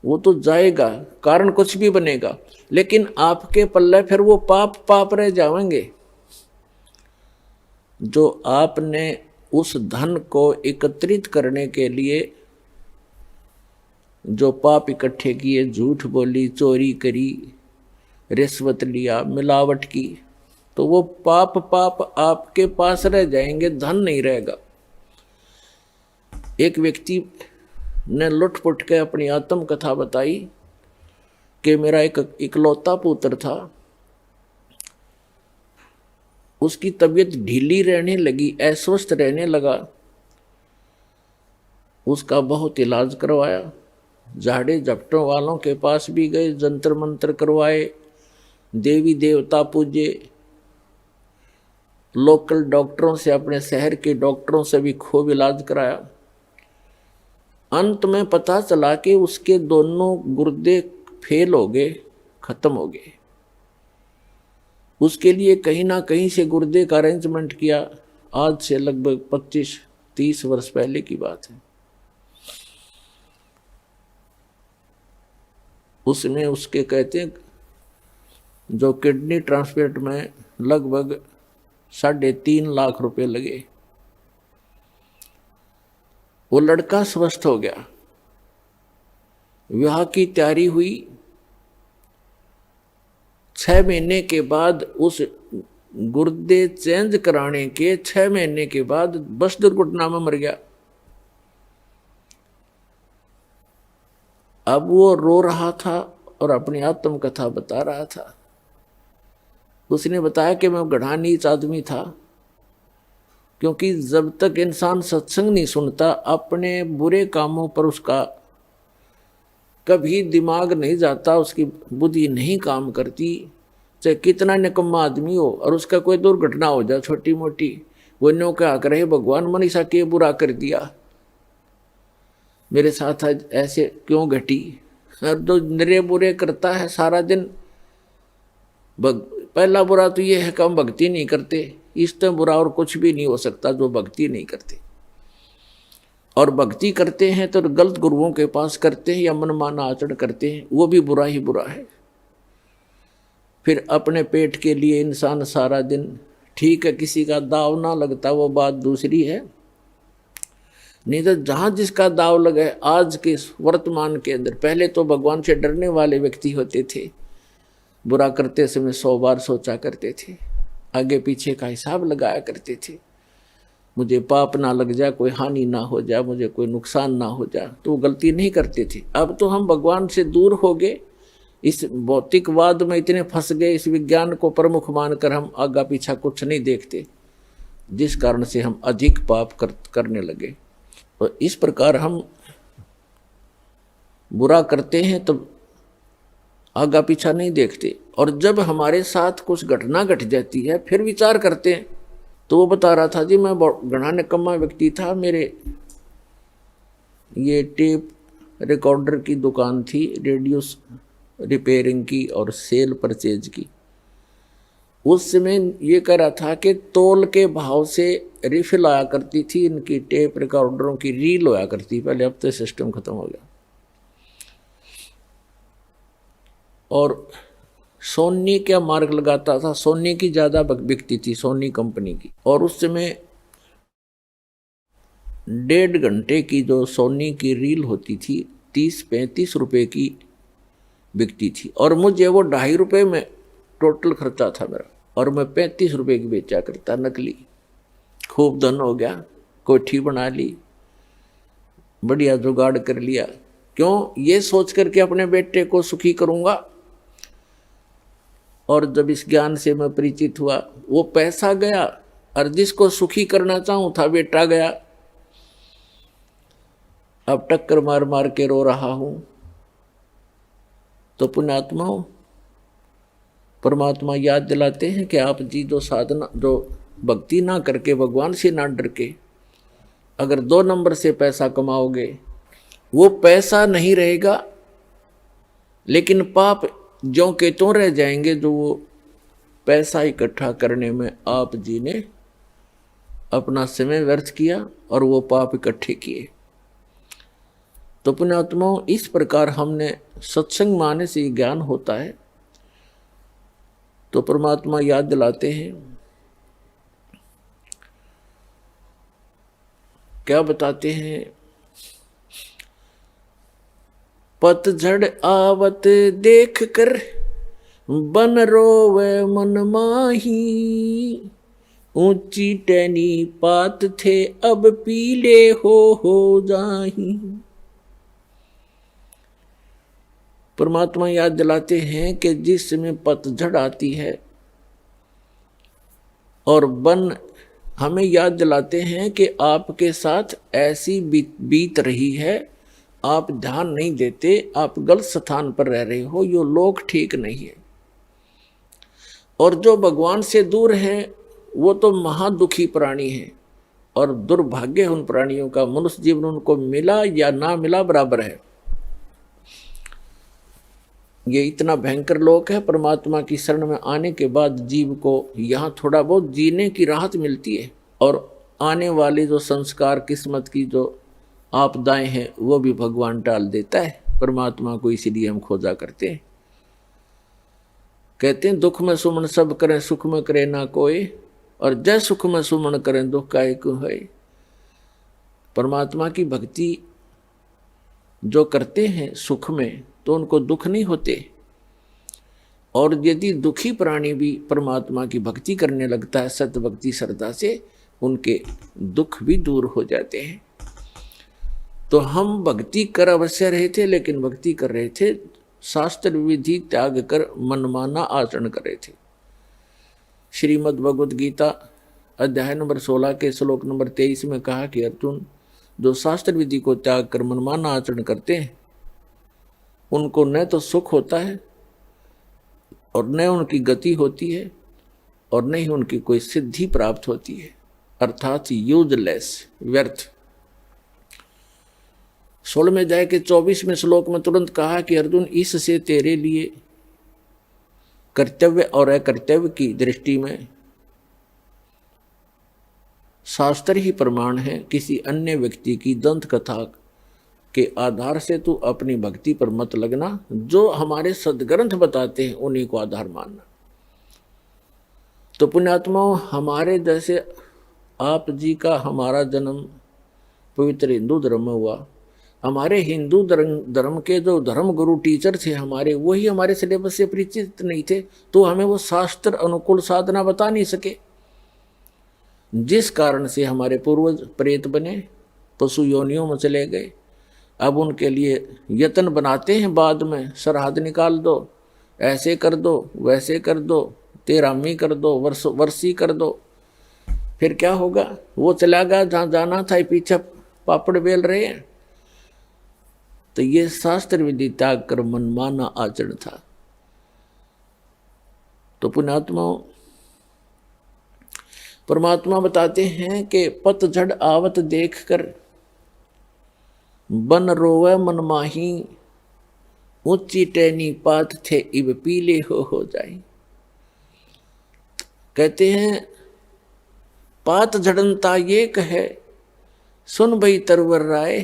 वो तो जाएगा, कारण कुछ भी बनेगा, लेकिन आपके पल्ले फिर वो पाप रह जाएंगे। जो आपने उस धन को एकत्रित करने के लिए जो पाप इकट्ठे किए, झूठ बोली, चोरी करी, रिश्वत लिया, मिलावट की, तो वो पाप आपके पास रह जाएंगे, धन नहीं रहेगा। एक व्यक्ति ने लुटपुट के अपनी आत्म कथा बताई कि मेरा एक इकलौता पुत्र था, उसकी तबीयत ढीली रहने लगी, अस्वस्थ रहने लगा, उसका बहुत इलाज करवाया, झाड़े झपटों वालों के पास भी गए, जंतर मंत्र करवाए, देवी देवता पूजे, लोकल डॉक्टरों से, अपने शहर के डॉक्टरों से भी खूब इलाज कराया। अंत में पता चला कि उसके दोनों गुर्दे फेल हो गए, खत्म हो गए। उसके लिए कहीं ना कहीं से गुर्दे का अरेंजमेंट किया। आज से लगभग 25-30 वर्ष पहले की बात है। उसमें उसके कहते हैं जो किडनी ट्रांसप्लांट में लगभग 3.5 लाख रुपए लगे। वो लड़का स्वस्थ हो गया, विवाह की तैयारी हुई। 6 महीने के बाद, उस गुर्दे चेंज कराने के 6 महीने के बाद बस दुर्घटना में मर गया। अब वो रो रहा था और अपनी आत्म कथा बता रहा था। उसने बताया कि मैं गधा नीच आदमी था, क्योंकि जब तक इंसान सत्संग नहीं सुनता, अपने बुरे कामों पर उसका कभी दिमाग नहीं जाता, उसकी बुद्धि नहीं काम करती, चाहे कितना निकम्मा आदमी हो, और उसका कोई दुर्घटना हो जाए छोटी मोटी, वो न्यों क्या करे, भगवान मनीषा के बुरा कर दिया, मेरे साथ आज ऐसे क्यों घटी। और जो निरे बुरे करता है सारा दिन, पहला बुरा तो ये है कि हम भक्ति नहीं करते। इससे बुरा और कुछ भी नहीं हो सकता जो भक्ति नहीं करते। और भक्ति करते हैं तो गलत गुरुओं के पास करते हैं या मनमाना आचरण करते हैं, वो भी बुरा ही बुरा है। फिर अपने पेट के लिए इंसान सारा दिन, ठीक है किसी का दाव ना लगता वो बात दूसरी है, नहीं तो जहाँ जिसका दाव लगे आज के वर्तमान के अंदर। पहले तो भगवान से डरने वाले व्यक्ति होते थे, बुरा करते समय 100 बार सोचा करते थे, आगे पीछे का हिसाब लगाया करते थे, मुझे पाप ना लग जाए, कोई हानि ना हो जाए, मुझे कोई नुकसान ना हो जाए, तो वो गलती नहीं करते थे। अब तो हम भगवान से दूर हो गए, इस भौतिकवाद में इतने फंस गए, इस विज्ञान को प्रमुख मानकर हम आगा पीछा कुछ नहीं देखते, जिस कारण से हम अधिक पाप करने लगे। तो इस प्रकार हम बुरा करते हैं तो आगा पीछा नहीं देखते, और जब हमारे साथ कुछ घटना घट जाती है फिर विचार करते हैं। तो वो बता रहा था, जी मैं घना निकम्मा व्यक्ति था, मेरे ये टेप रिकॉर्डर की दुकान थी, रेडियो रिपेयरिंग की और सेल परचेज की। उस समय ये कह रहा था कि तोल के भाव से रिफिल आया करती थी, इनकी टेप रिकॉर्डरों की रील होया करती पहले, अब तो सिस्टम खत्म हो गया। और सोनी क्या मार्क लगाता था, सोनी की ज़्यादा बिकती थी, सोनी कंपनी की। और उस समय 1.5 घंटे की जो सोनी की रील होती थी 30-35 रुपए की बिकती थी, और मुझे वो 2.5 रुपये में टोटल खर्चा था मेरा, और मैं 35 रुपए की बेचा करता नकली। खूब धन हो गया, कोठी बना ली, बढ़िया जुगाड़ कर लिया। क्यों? ये सोच करके अपने बेटे को सुखी करूँगा। और जब इस ज्ञान से मैं परिचित हुआ, वो पैसा गया और जिसको सुखी करना चाहूँ था बेटा गया। अब टक्कर मार मार के रो रहा हूँ। तो पुण्यात्माओं, परमात्मा याद दिलाते हैं कि आप जी जो साधना, जो भक्ति ना करके, भगवान से ना डर के अगर 2 नंबर से पैसा कमाओगे वो पैसा नहीं रहेगा, लेकिन पाप ज्यों के त्यों रह जाएंगे जो वो पैसा इकट्ठा करने में आप जी ने अपना समय व्यर्थ किया और वो पाप इकट्ठे किए। तो पुण्यात्माओं, इस प्रकार हमने सत्संग माने से ज्ञान होता है। तो परमात्मा याद दिलाते हैं, क्या बताते हैं, पतझड़ आवत देख कर बन रोवे मन माही, ऊंची टहनी पात थे अब पीले हो जाही। परमात्मा याद दिलाते हैं कि जिस समय पतझड़ आती है और बन हमें याद दिलाते हैं कि आपके साथ ऐसी बीत रही है, आप ध्यान नहीं देते, आप गलत स्थान पर रह रहे हो, यो लोग ठीक नहीं है। और जो भगवान से दूर हैं वो तो महादुखी प्राणी हैं, और दुर्भाग्य उन प्राणियों का, मनुष्य जीवन उनको मिला या ना मिला बराबर है। ये इतना भयंकर लोक है। परमात्मा की शरण में आने के बाद जीव को यहाँ थोड़ा बहुत जीने की राहत मिलती है, और आने वाले जो संस्कार, किस्मत की जो आपदाएं हैं वो भी भगवान टाल देता है। परमात्मा को इसीलिए हम खोजा करते हैं। कहते हैं दुख में सुमन सब करें, सुख में करे ना कोई, और जय सुख में सुमन करें दुख काहे को है। परमात्मा की भक्ति जो करते हैं सुख में तो उनको दुख नहीं होते, और यदि दुखी प्राणी भी परमात्मा की भक्ति करने लगता है सत्य भक्ति श्रद्धा से, उनके दुख भी दूर हो जाते हैं। तो हम भक्ति कर अवश्य रहे थे, लेकिन भक्ति कर रहे थे शास्त्र विधि त्याग कर मनमाना आचरण कर रहे थे। श्रीमद् भगवद गीता अध्याय नंबर 16 के श्लोक नंबर 23 में कहा कि अर्जुन, जो शास्त्र विधि को त्याग कर मनमाना आचरण करते हैं उनको न तो सुख होता है और न उनकी गति होती है और न ही उनकी कोई सिद्धि प्राप्त होती है, अर्थात यूजलेस, व्यर्थ। 16वें अध्याय के 24वें श्लोक में तुरंत कहा कि अर्जुन, इससे तेरे लिए कर्तव्य और अकर्तव्य की दृष्टि में शास्त्र ही प्रमाण है, किसी अन्य व्यक्ति की दंत कथा के आधार से तू अपनी भक्ति पर मत लगना। जो हमारे सदग्रंथ बताते हैं उन्हीं को आधार मानना। तो पुण्यात्माओं, हमारे जैसे आप जी का हमारा जन्म पवित्र हिंदू धर्म में हुआ, हमारे हिंदू धर्म के जो धर्म गुरु टीचर थे हमारे, वही हमारे सिलेबस से परिचित नहीं थे, तो हमें वो शास्त्र अनुकूल साधना बता नहीं सके, जिस कारण से हमारे पूर्वज प्रेत बने, पशु योनियों में चले गए। अब उनके लिए यत्न बनाते हैं, बाद में सरहद निकाल दो, ऐसे कर दो, वैसे कर दो, तेरामी कर दो, वर्षी कर दो। फिर क्या होगा? वो चला गया जहाँ जाना था, पीछे पापड़ बेल रहे हैं। तो ये शास्त्र विधि त्याग कर मनमाना आचरण था। तो पुण्यात्माओं, परमात्मा बताते हैं कि पतझड़ आवत देख कर बन रोवे मन माही, ऊंची टहनी पात थे इब पीले हो जाए। कहते हैं पात झड़नता ये कहे, सुन भई तरवर राय,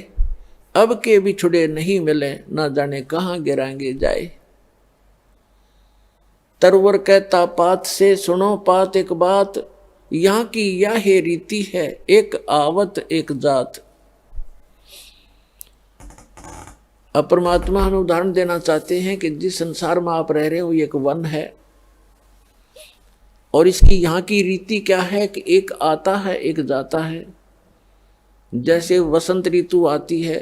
अब के बिछुड़े नहीं मिले, ना जाने कहाँ गिराएंगे जाए। तरवर कहता पात से, सुनो पात एक बात, यहाँ की यह रीति है, एक आवत एक जात। अब परमात्मा हमें उदाहरण देना चाहते हैं कि जिस संसार में आप रह रहे हो ये एक वन है, और इसकी यहाँ की रीति क्या है कि एक आता है एक जाता है। जैसे वसंत ऋतु आती है,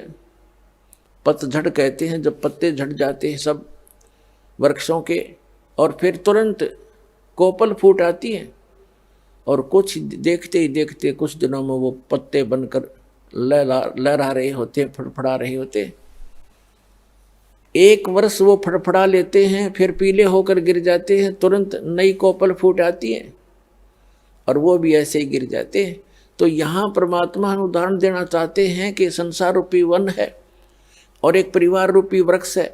पतझड़ कहते हैं, जब पत्ते झड़ जाते हैं सब वृक्षों के, और फिर तुरंत कोपल फूट आती है, और कुछ देखते ही देखते कुछ दिनों में वो पत्ते बनकर लहरा रहे होते, फड़फड़ा रहे होते। एक वर्ष वो फड़फड़ा लेते हैं, फिर पीले होकर गिर जाते हैं, तुरंत नई कोपल फूट आती है और वो भी ऐसे ही गिर जाते हैं। तो यहाँ परमात्मा हम उदाहरण देना चाहते हैं कि संसार रूपी वन है और एक परिवार रूपी वृक्ष है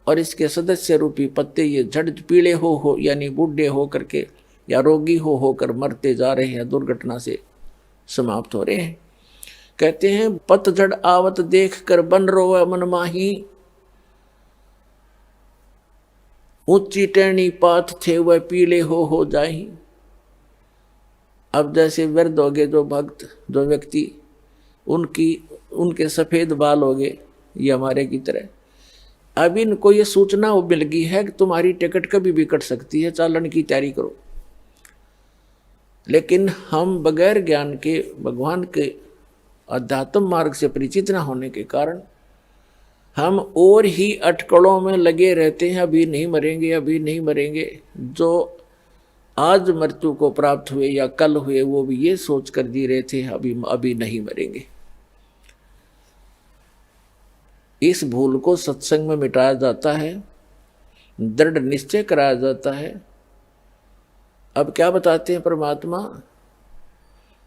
और इसके सदस्य रूपी पत्ते ये झड़ पीले हो यानी बूढ़े हो करके या रोगी होकर मरते जा रहे हैं, दुर्घटना से समाप्त हो रहे हैं। कहते हैं पतझड़ आवत देख कर बन रोवे मन माही, ऊंची टहनी पात थे वह पीले हो जाही। अब जैसे वृद्ध हो गए जो भक्त जो व्यक्ति, उनके सफेद बाल हो गए, ये हमारे की तरह। अब इनको ये सूचना वो मिल गई है कि तुम्हारी टिकट कभी भी कट सकती है, चालन की तैयारी करो। लेकिन हम बगैर ज्ञान के भगवान के अध्यात्म मार्ग से परिचित न होने के कारण हम और ही अटकलों में लगे रहते हैं, अभी नहीं मरेंगे, अभी नहीं मरेंगे। जो आज मृत्यु को प्राप्त हुए या कल हुए वो भी ये सोच कर जी रहे थे अभी नहीं मरेंगे। इस भूल को सत्संग में मिटाया जाता है, दृढ़ निश्चय कराया जाता है। अब क्या बताते हैं परमात्मा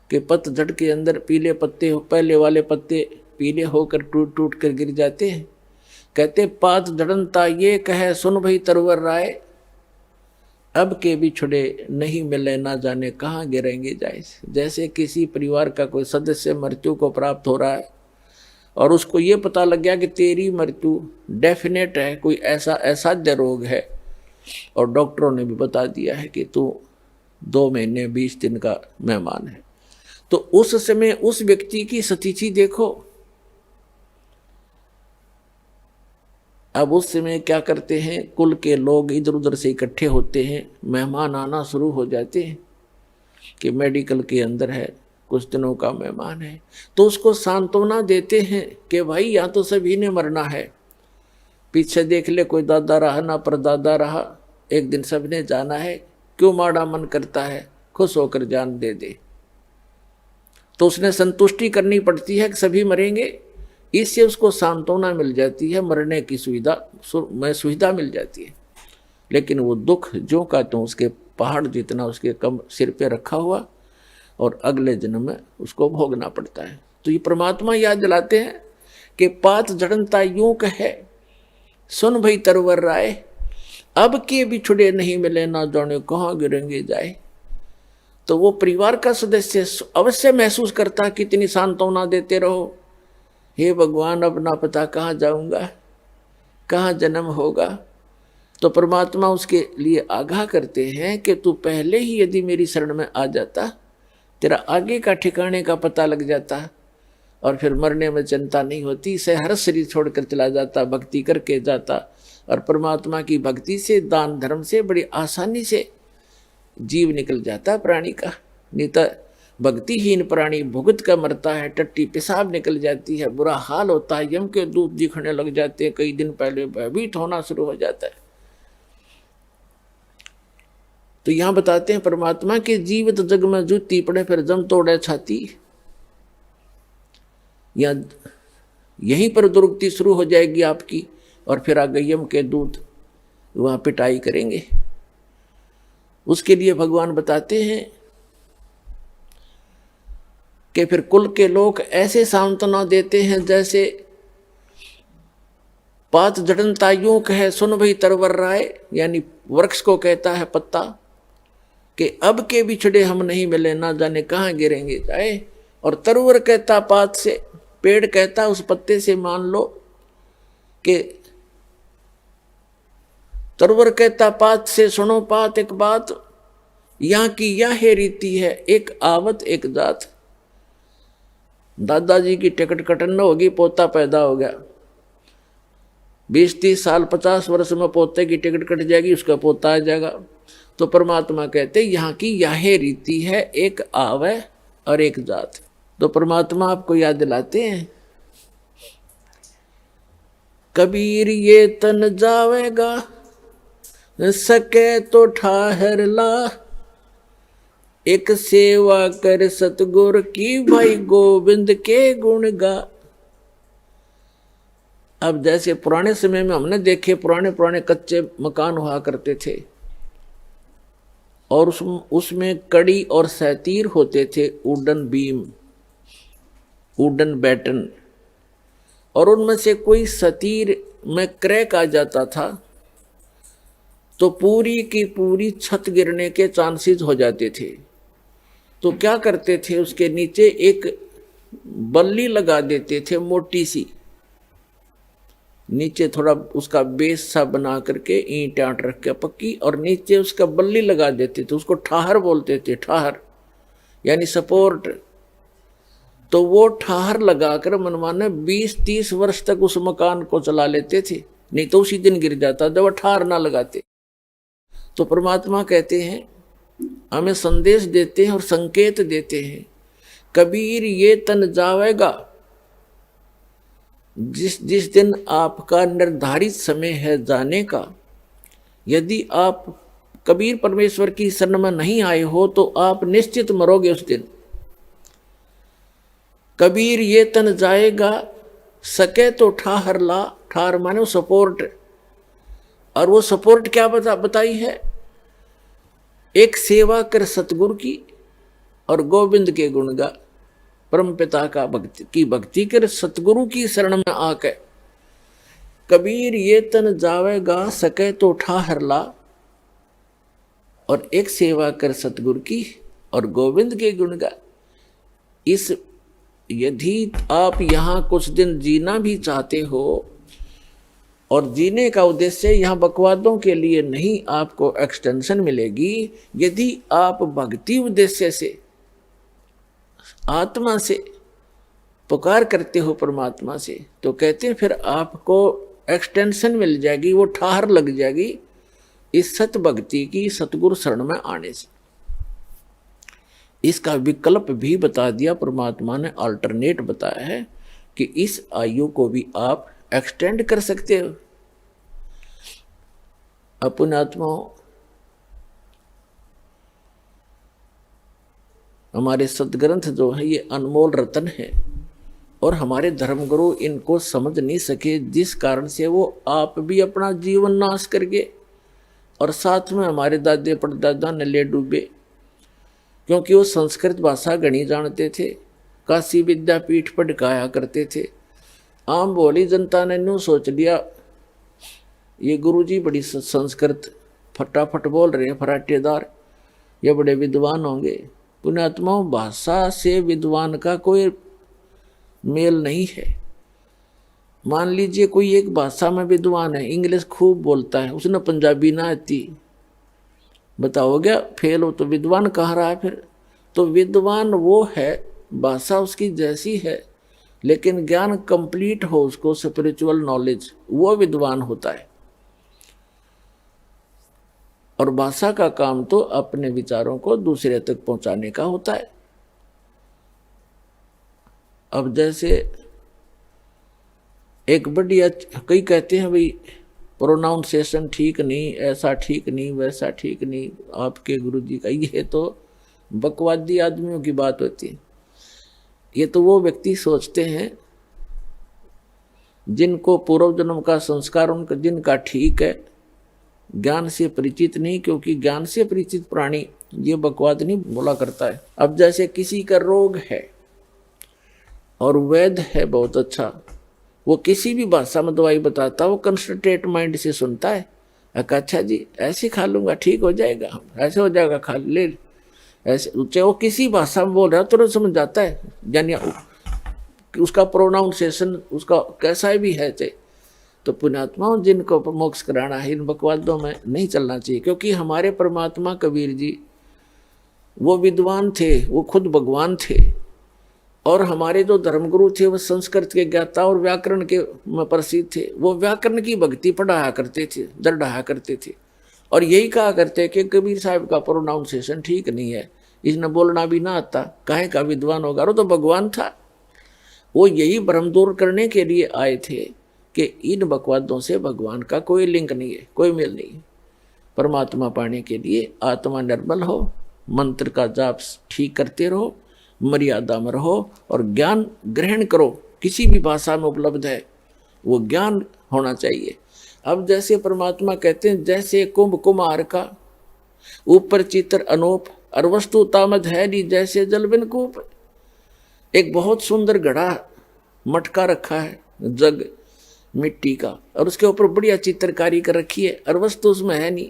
कि पतझड़ के अंदर पीले पत्ते, पहले वाले पत्ते पीले होकर टूट टूट कर गिर जाते हैं। कहते पात झड़नता ये कहे सुन भई तरवर राय, अब के बिछुड़े नहीं मिले ना जाने कहाँ गिरेंगे जाए। जैसे किसी परिवार का कोई सदस्य मृत्यु को प्राप्त हो रहा है और उसको ये पता लग गया कि तेरी मृत्यु डेफिनेट है, कोई ऐसा असाध्य रोग है और डॉक्टरों ने भी बता दिया है कि तू 2 महीने 20 दिन का मेहमान है, तो उस समय उस व्यक्ति की स्थिति देखो। अब उस समय क्या करते हैं, कुल के लोग इधर उधर से इकट्ठे होते हैं, मेहमान आना शुरू हो जाते हैं कि मेडिकल के अंदर है, कुछ दिनों का मेहमान है। तो उसको सांत्वना देते हैं कि भाई यहाँ तो सभी ने मरना है, पीछे देख ले कोई दादा रहा ना परदादा रहा, एक दिन सबने जाना है, क्यों माड़ा मन करता है, खुश होकर जान दे दे। तो उसने संतुष्टि करनी पड़ती है कि सभी मरेंगे, इससे उसको सांत्वना मिल जाती है, मरने की सुविधा मिल जाती है। लेकिन वो दुख जो का तो उसके पहाड़ जितना उसके कम सिर पे रखा हुआ और अगले जन्म में उसको भोगना पड़ता है। तो ये परमात्मा याद दिलाते हैं कि पात झड़नता यूं कहे सुन भई तरवर राय, अब के बिछुड़े नहीं मिले ना जाने कहाँ गिरेंगे जाए। तो वो परिवार का सदस्य अवश्य महसूस करता है, कितनी सांत्वना देते रहो, हे भगवान अब ना पता कहाँ जाऊंगा, कहाँ जन्म होगा। तो परमात्मा उसके लिए आगाह करते हैं कि तू पहले ही यदि मेरी शरण में आ जाता, तेरा आगे का ठिकाने का पता लग जाता और फिर मरने में चिंता नहीं होती, इसे हर शरीर छोड़कर चला जाता, भक्ति करके जाता और परमात्मा की भक्ति से दान धर्म से बड़ी आसानी से जीव निकल जाता प्राणी का। नहीं तो भक्तिहीन प्राणी भुगत का मरता है, टट्टी पेशाब निकल जाती है, बुरा हाल होता है, यम के दूत दिखने लग जाते हैं, कई दिन पहले भयभीत होना शुरू हो जाता है। तो यहां बताते हैं परमात्मा के जीवित जग में जूती पड़े फिर जम तोड़े छाती, या यहीं पर दुर्गति शुरू हो जाएगी आपकी और फिर आगे यम के दूत वहां पिटाई करेंगे। उसके लिए भगवान बताते हैं कि फिर कुल के लोग ऐसे सांत्वना देते हैं जैसे पात झड़नता यूं कहे सुन भई तरवर राय, यानी वृक्ष को कहता है पत्ता कि अब के बिछड़े हम नहीं मिले ना जाने कहाँ गिरेंगे जाए। और तरवर कहता पात से, पेड़ कहता उस पत्ते से, मान लो कि तरवर कहता पात से, सुनो पात एक बात, यहाँ की यह रीति है, एक आवत एक जात। दादाजी की टिकट कटन होगी, पोता पैदा हो गया, 20-30 साल 50 वर्ष में पोते की टिकट कट जाएगी, उसका पोता आ जाएगा। तो परमात्मा कहते यहाँ की यह रीति है, एक आवे और एक जात। तो परमात्मा आपको याद दिलाते हैं, कबीर ये तन जावेगा सके तो ठाहर ला, एक सेवा कर सतगुर की भाई गोविंद के गुण गा। अब जैसे पुराने समय में हमने देखे पुराने कच्चे मकान हुआ करते थे और उसमें कड़ी और सैतीर होते थे, वुडन बीम, वुडन बैटन, और उनमें से कोई सतीर में क्रैक आ जाता था तो पूरी की पूरी छत गिरने के चांसेस हो जाते थे। तो क्या करते थे, उसके नीचे एक बल्ली लगा देते थे मोटी सी, नीचे थोड़ा उसका बेस सा बना करके ईंट आट रख के पक्की, और नीचे उसका बल्ली लगा देते थे। उसको ठाहर बोलते थे, ठाहर यानी सपोर्ट। तो वो ठाहर लगाकर मनमाने 20-30 वर्ष तक उस मकान को चला लेते थे, नहीं तो उसी दिन गिर जाता जब ठाहर ना लगाते। तो परमात्मा कहते हैं, हमें संदेश देते हैं और संकेत देते हैं, कबीर ये तन जावेगा, जिस दिन आपका निर्धारित समय है जाने का, यदि आप कबीर परमेश्वर की शरण में नहीं आए हो तो आप निश्चित मरोगे उस दिन। कबीर ये तन जाएगा, सके तो ठाहर ला, ठाहर माने सपोर्ट, और वो सपोर्ट क्या बताई है, एक सेवा कर सतगुरु की और गोविंद के गुण गा, परम पिता का भक्ति कर सतगुरु की शरण में आके। कबीर ये तन जावेगा, सके तो ठाहर ला, और एक सेवा कर सतगुरु की और गोविंद के गुण गा। इस यदि आप यहाँ कुछ दिन जीना भी चाहते हो, और जीने का उद्देश्य यहाँ बकवादों के लिए नहीं, आपको एक्सटेंशन मिलेगी। यदि आप भक्ति उद्देश्य से आत्मा से पुकार करते हो परमात्मा से, तो कहते हैं फिर आपको एक्सटेंशन मिल जाएगी, वो ठाहर लग जाएगी इस सत भक्ति की, सतगुरु शरण में आने से। इसका विकल्प भी बता दिया परमात्मा ने, अल्टरनेट बताया है कि इस आयु को भी आप एक्सटेंड कर सकते हो। अपने आत्माओं, हमारे सदग्रंथ जो है ये अनमोल रतन है, और हमारे धर्मगुरु इनको समझ नहीं सके, जिस कारण से वो आप भी अपना जीवन नाश कर गए और साथ में हमारे दादे परदादा ने ले डूबे, क्योंकि वो संस्कृत भाषा गणी जानते थे, काशी विद्यापीठ पढ़ाया करते थे। आम भोली जनता ने न्यू सोच लिया, ये गुरुजी बड़ी संस्कृत फटाफट बोल रहे हैं, फराटेदार, ये बड़े विद्वान होंगे। पुण्यात्माओं, भाषा से विद्वान का कोई मेल नहीं है। मान लीजिए कोई एक भाषा में विद्वान है, इंग्लिश खूब बोलता है, उसने पंजाबी ना आती, बताओ क्या फेल हो, तो विद्वान कहाँ रहा है फिर? तो विद्वान वो है, भाषा उसकी जैसी है, लेकिन ज्ञान कंप्लीट हो उसको, स्पिरिचुअल नॉलेज, वो विद्वान होता है। और भाषा का काम तो अपने विचारों को दूसरे तक पहुंचाने का होता है। अब जैसे एक बढ़िया, कई कहते हैं भाई प्रोनाउंसिएशन ठीक नहीं, ऐसा ठीक नहीं, वैसा ठीक नहीं आपके गुरुजी का, ये तो बकवादी आदमियों की बात होती है। ये तो वो व्यक्ति सोचते हैं जिनको पूर्व जन्म का संस्कार उनका जिनका ठीक है, ज्ञान से परिचित नहीं, क्योंकि ज्ञान से परिचित प्राणी ये बकवाद नहीं बोला करता है। अब जैसे किसी का रोग है और वैद्य है बहुत अच्छा, वो किसी भी भाषा में दवाई बताता, वो कंसंट्रेट माइंड से सुनता है, अच्छा जी ऐसे खा लूंगा ठीक हो जाएगा, ऐसे हो जाएगा खा ले, ऐसे, चाहे वो किसी भाषा में बोल रहा है तो समझ जाता है, यानी उसका प्रोनाउंसिएशन उसका कैसा भी है चाहे। तो पुण्यात्माओं, जिनको मोक्ष कराना है, इन बकवादों में नहीं चलना चाहिए, क्योंकि हमारे परमात्मा कबीर जी वो विद्वान थे, वो खुद भगवान थे, और हमारे जो धर्मगुरु थे वो संस्कृत के ज्ञाता और व्याकरण के प्रसिद्ध थे। वो व्याकरण की भक्ति पढ़ाया करते थे, दर्ड़ाया करते थे, और यही कहा करते कि कबीर साहब का प्रोनाउंसिएशन ठीक नहीं है, इसने बोलना भी ना आता, काहे का विद्वान होगा, वो तो भगवान था। वो यही भ्रम दूर करने के लिए आए थे कि इन बकवादों से भगवान का कोई लिंक नहीं है, कोई मेल नहीं है। परमात्मा पाने के लिए आत्मा निर्मल हो, मंत्र का जाप ठीक करते रहो, मर्यादा में रहो, और ज्ञान ग्रहण करो, किसी भी भाषा में उपलब्ध है वो ज्ञान होना चाहिए। अब जैसे परमात्मा कहते हैं, जैसे कुंभ कुमार का ऊपर चित्र अनूप और वस्तु तामद है नी जैसे जल बिन कूप। एक बहुत सुंदर घड़ा मटका रखा है, जग मिट्टी का, और उसके ऊपर बढ़िया चित्रकारी कर रखी है और वस्तु उसमें है नहीं।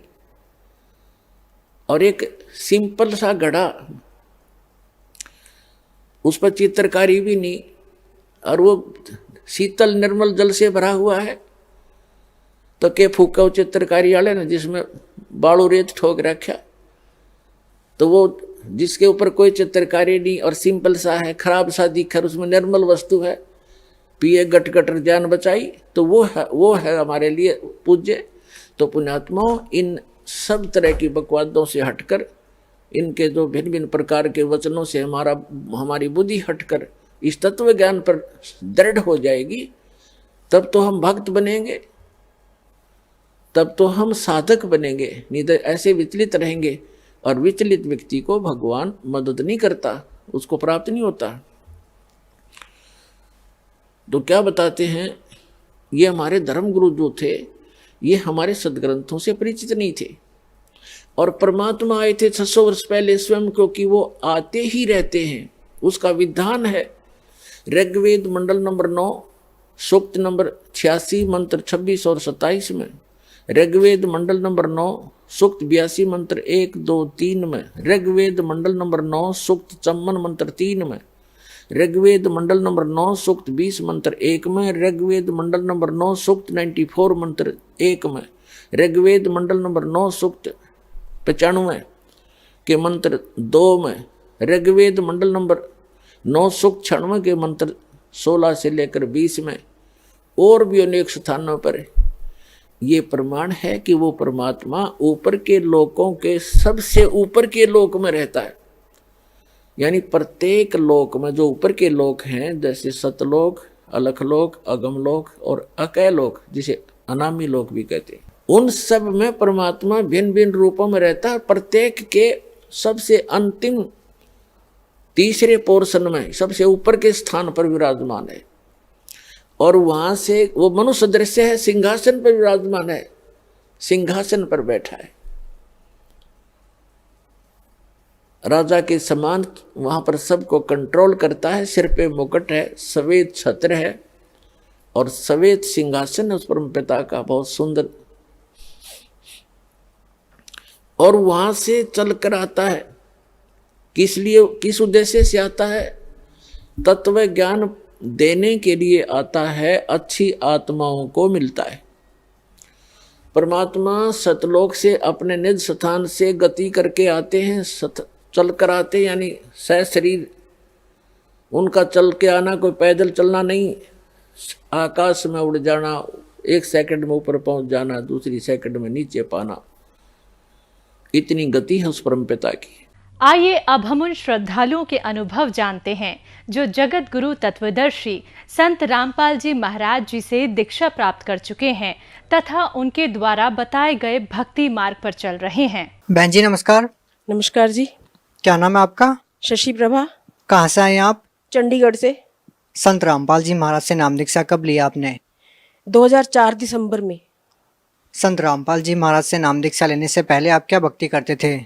और एक सिंपल सा घड़ा, उस पर चित्रकारी भी नहीं, और वो शीतल निर्मल जल से भरा हुआ है। तो के फूका चित्रकारी वाले ने जिसमें बालू रेत ठोक रखा, तो वो जिसके ऊपर कोई चित्रकारी नहीं और सिंपल सा है, खराब सा दिखकर उसमें निर्मल वस्तु है, पिए गट गट जान बचाई, तो वो है हमारे लिए पूज्य। तो पुण्यात्माओं, इन सब तरह की बकवादों से हटकर, इनके जो भिन्न भिन्न प्रकार के वचनों से हमारी बुद्धि हटकर इस तत्व ज्ञान पर दृढ़ हो जाएगी, तब तो हम भक्त बनेंगे, तब तो हम साधक बनेंगे। नहीं तो ऐसे विचलित रहेंगे, और विचलित व्यक्ति को भगवान मदद नहीं करता, उसको प्राप्त नहीं होता। तो क्या बताते हैं, ये हमारे धर्म गुरु जो थे, ये हमारे सदग्रंथों से परिचित नहीं थे, और परमात्मा आए थे 600 वर्ष पहले स्वयं, क्योंकि वो आते ही रहते हैं, उसका विधान है। ऋग्वेद मंडल नंबर 9 सूक्त नंबर 86 मंत्र 26 और 27 में, ऋग्वेद मंडल नंबर 9 सूक्त 82 मंत्र 1, 2, 3 में, ऋग्वेद मंडल नंबर 9 सूक्त 54 मंत्र 3 में, ऋग्वेद मंडल नंबर 9 सूक्त 20 मंत्र 1 में, ऋग्वेद मंडल नंबर 9 सूक्त 94 मंत्र 1 में, ऋग्वेद मंडल नंबर 9 सूक्त 95 के मंत्र 2 में, ऋग्वेद मंडल नंबर 9 सूक्त 96 के मंत्र 16 से लेकर 20 में, और भी अनेक स्थानों पर ये प्रमाण है कि वो परमात्मा ऊपर के लोकों के सबसे ऊपर के लोक में रहता है। यानी प्रत्येक लोक में जो ऊपर के लोक हैं, जैसे सतलोक, अलखलोक, अगमलोक और अकैलोक, जिसे अनामी लोक भी कहते हैं, उन सब में परमात्मा भिन्न भिन्न रूपों में रहता है। प्रत्येक के सबसे अंतिम तीसरे पोर्शन में सबसे ऊपर के स्थान पर विराजमान है, और वहां से वो मनुष्य दृश्य है, सिंहासन पर विराजमान है, सिंहासन पर बैठा है, राजा के समान वहां पर सबको कंट्रोल करता है। सिर पे मुकुट है, सफेद छत्र है और सफेद सिंहासन है उस परम पिता का, बहुत सुंदर। और वहां से चल कर आता है, किस लिए, किस उद्देश्य से आता है? तत्व ज्ञान देने के लिए आता है, अच्छी आत्माओं को मिलता है। परमात्मा सतलोक से अपने निज स्थान से गति करके आते हैं, चल कर आते, यानी सह शरीर उनका चल के आना, कोई पैदल चलना नहीं, आकाश में उड़ जाना, 1 सेकंड में ऊपर पहुंच जाना, दूसरी सेकंड में नीचे पाना, इतनी गति है उस परम पिता की। आइए अब हम उन श्रद्धालुओं के अनुभव जानते हैं जो जगत गुरु तत्वदर्शी संत रामपाल जी महाराज जी से दीक्षा प्राप्त कर चुके हैं तथा उनके द्वारा बताए गए भक्ति मार्ग पर चल रहे हैं। बहन जी नमस्कार। नमस्कार जी। क्या नाम है आपका? शशि प्रभा। कहाँ से आए आप? चंडीगढ़ से। संत रामपाल जी महाराज से नाम दीक्षा कब लिया आपने? 2004 दिसंबर में। संत रामपाल जी महाराज से नाम दीक्षा लेने से पहले आप क्या भक्ति करते थे?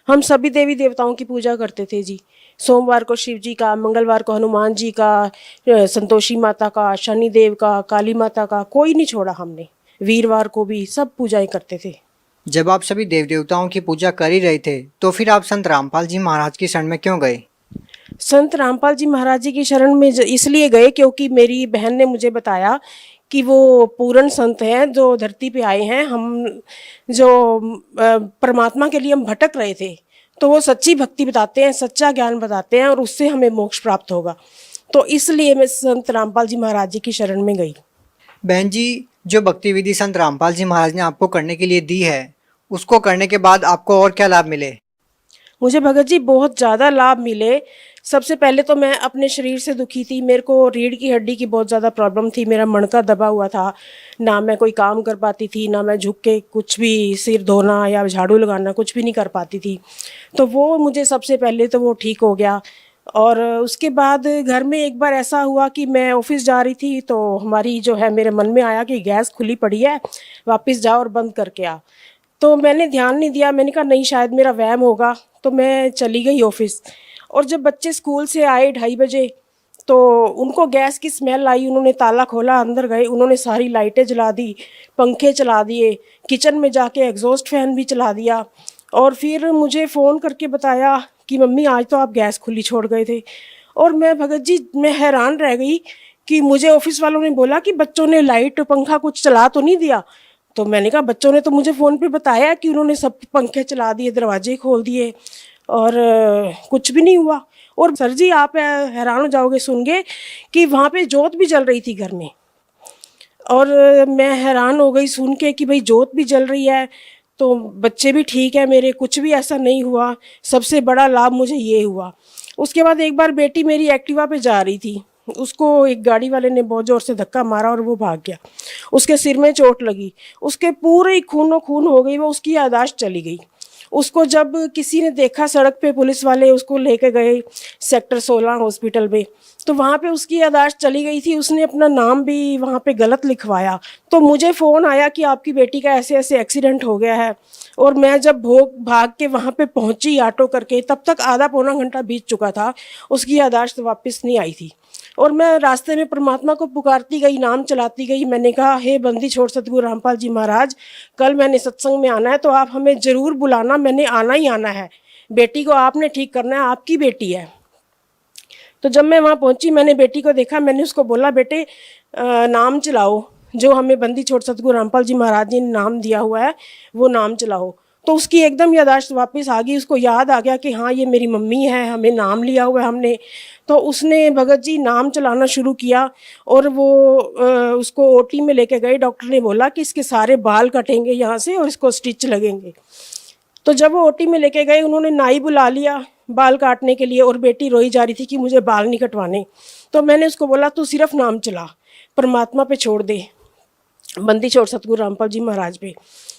हम सभी देवी देवताओं की पूजा करते थे जी। सोमवार को शिव जी का, मंगलवार को हनुमान जी का, संतोषी माता का, शनिदेव का, काली माता का, कोई नहीं छोड़ा हमने। वीरवार को भी सब पूजाएं करते थे। जब आप सभी देव देवताओं की पूजा कर ही रहे थे तो फिर आप संत रामपाल जी महाराज की शरण में क्यों गए? संत रामपाल जी महाराज जी की शरण में इसलिए गए क्योंकि मेरी बहन ने मुझे बताया कि वो पूर्ण संत हैं जो धरती पे आए हैं। हम जो परमात्मा के लिए हम भटक रहे थे, तो वो सच्ची भक्ति बताते हैं, सच्चा ज्ञान बताते हैं, और उससे हमें मोक्ष प्राप्त होगा। तो इसलिए मैं संत रामपाल जी महाराज जी की शरण में गई। बहन जी, जो भक्ति विधि संत रामपाल जी महाराज ने आपको करने के लिए दी है, उसको करने के बाद आपको और क्या लाभ मिले? मुझे भगत जी बहुत ज़्यादा लाभ मिले। सबसे पहले तो मैं अपने शरीर से दुखी थी। मेरे को रीढ़ की हड्डी की बहुत ज़्यादा प्रॉब्लम थी। मेरा मणका दबा हुआ था, ना मैं कोई काम कर पाती थी, ना मैं झुक के कुछ भी सिर धोना या झाड़ू लगाना कुछ भी नहीं कर पाती थी। तो वो मुझे सबसे पहले तो वो ठीक हो गया। और उसके बाद घर में एक बार ऐसा हुआ कि मैं ऑफिस जा रही थी, तो हमारी जो है मेरे मन में आया कि गैस खुली पड़ी है, वापस जाओ और बंद करके आ। तो मैंने ध्यान नहीं दिया, मैंने कहा नहीं शायद मेरा वहम होगा, तो मैं चली गई ऑफिस। और जब बच्चे स्कूल से आए 2:30 बजे तो उनको गैस की स्मेल आई, उन्होंने ताला खोला, अंदर गए, उन्होंने सारी लाइटें जला दी, पंखे चला दिए, किचन में जाके एग्जॉस्ट फैन भी चला दिया और फिर मुझे फ़ोन करके बताया कि मम्मी आज तो आप गैस खुली छोड़ गए थे। और मैं भगत जी मैं हैरान रह गई कि मुझे ऑफिस वालों ने बोला कि बच्चों ने लाइट पंखा कुछ चला तो नहीं दिया। तो मैंने कहा बच्चों ने तो मुझे फ़ोन पे बताया कि उन्होंने सब पंखे चला दिए, दरवाजे खोल दिए और कुछ भी नहीं हुआ। और सर जी आप हैरान हो जाओगे सुन के कि वहाँ पे जोत भी जल रही थी घर में। और मैं हैरान हो गई सुन के कि भाई जोत भी जल रही है, तो बच्चे भी ठीक है मेरे, कुछ भी ऐसा नहीं हुआ। सबसे बड़ा लाभ मुझे ये हुआ। उसके बाद एक बार बेटी मेरी एक्टिवा पे जा रही थी, उसको एक गाड़ी वाले ने बहुत ज़ोर से धक्का मारा और वो भाग गया। उसके सिर में चोट लगी, उसके पूरे खूनो खून हो गई, वो उसकी याददाश्त चली गई। उसको जब किसी ने देखा सड़क पे, पुलिस वाले उसको लेके गए सेक्टर 16 हॉस्पिटल में, तो वहाँ पे उसकी याददाश्त चली गई थी। उसने अपना नाम भी वहाँ पे गलत लिखवाया। तो मुझे फ़ोन आया कि आपकी बेटी का ऐसे ऐसे एक्सीडेंट हो गया है। और मैं जब भाग के वहाँ पे पहुँची ऑटो करके, तब तक आधा पौना घंटा बीत चुका था, उसकी याददाश्त वापस नहीं आई थी। और मैं रास्ते में परमात्मा को पुकारती गई, नाम चलाती गई। मैंने कहा हे बंदी छोड़ सतगुरु रामपाल जी महाराज, कल मैंने सत्संग में आना है तो आप हमें ज़रूर बुलाना, मैंने आना ही आना है, बेटी को आपने ठीक करना है, आपकी बेटी है। तो जब मैं वहाँ पहुँची मैंने बेटी को देखा, मैंने उसको बोला बेटे नाम चलाओ, जो हमें बंदी छोड़ सतगुरु रामपाल जी महाराज जी ने नाम दिया हुआ है वो नाम चलाओ। तो उसकी एकदम याददाश्त वापस आ गई, उसको याद आ गया कि हाँ ये मेरी मम्मी है, हमें नाम लिया हुआ है हमने। तो उसने भगत जी नाम चलाना शुरू किया और वो उसको ओटी में लेके गए। डॉक्टर ने बोला कि इसके सारे बाल कटेंगे यहाँ से और इसको स्टिच लगेंगे। तो जब वो ओटी में लेके गए उन्होंने नाई बुला लिया बाल काटने के लिए और बेटी रोई जा रही थी कि मुझे बाल नहीं कटवाने। तो मैंने उसको बोला तू सिर्फ नाम चला, परमात्मा पे छोड़ दे, बंदी छोड़ सतगुरु रामपाल जी महाराज पे।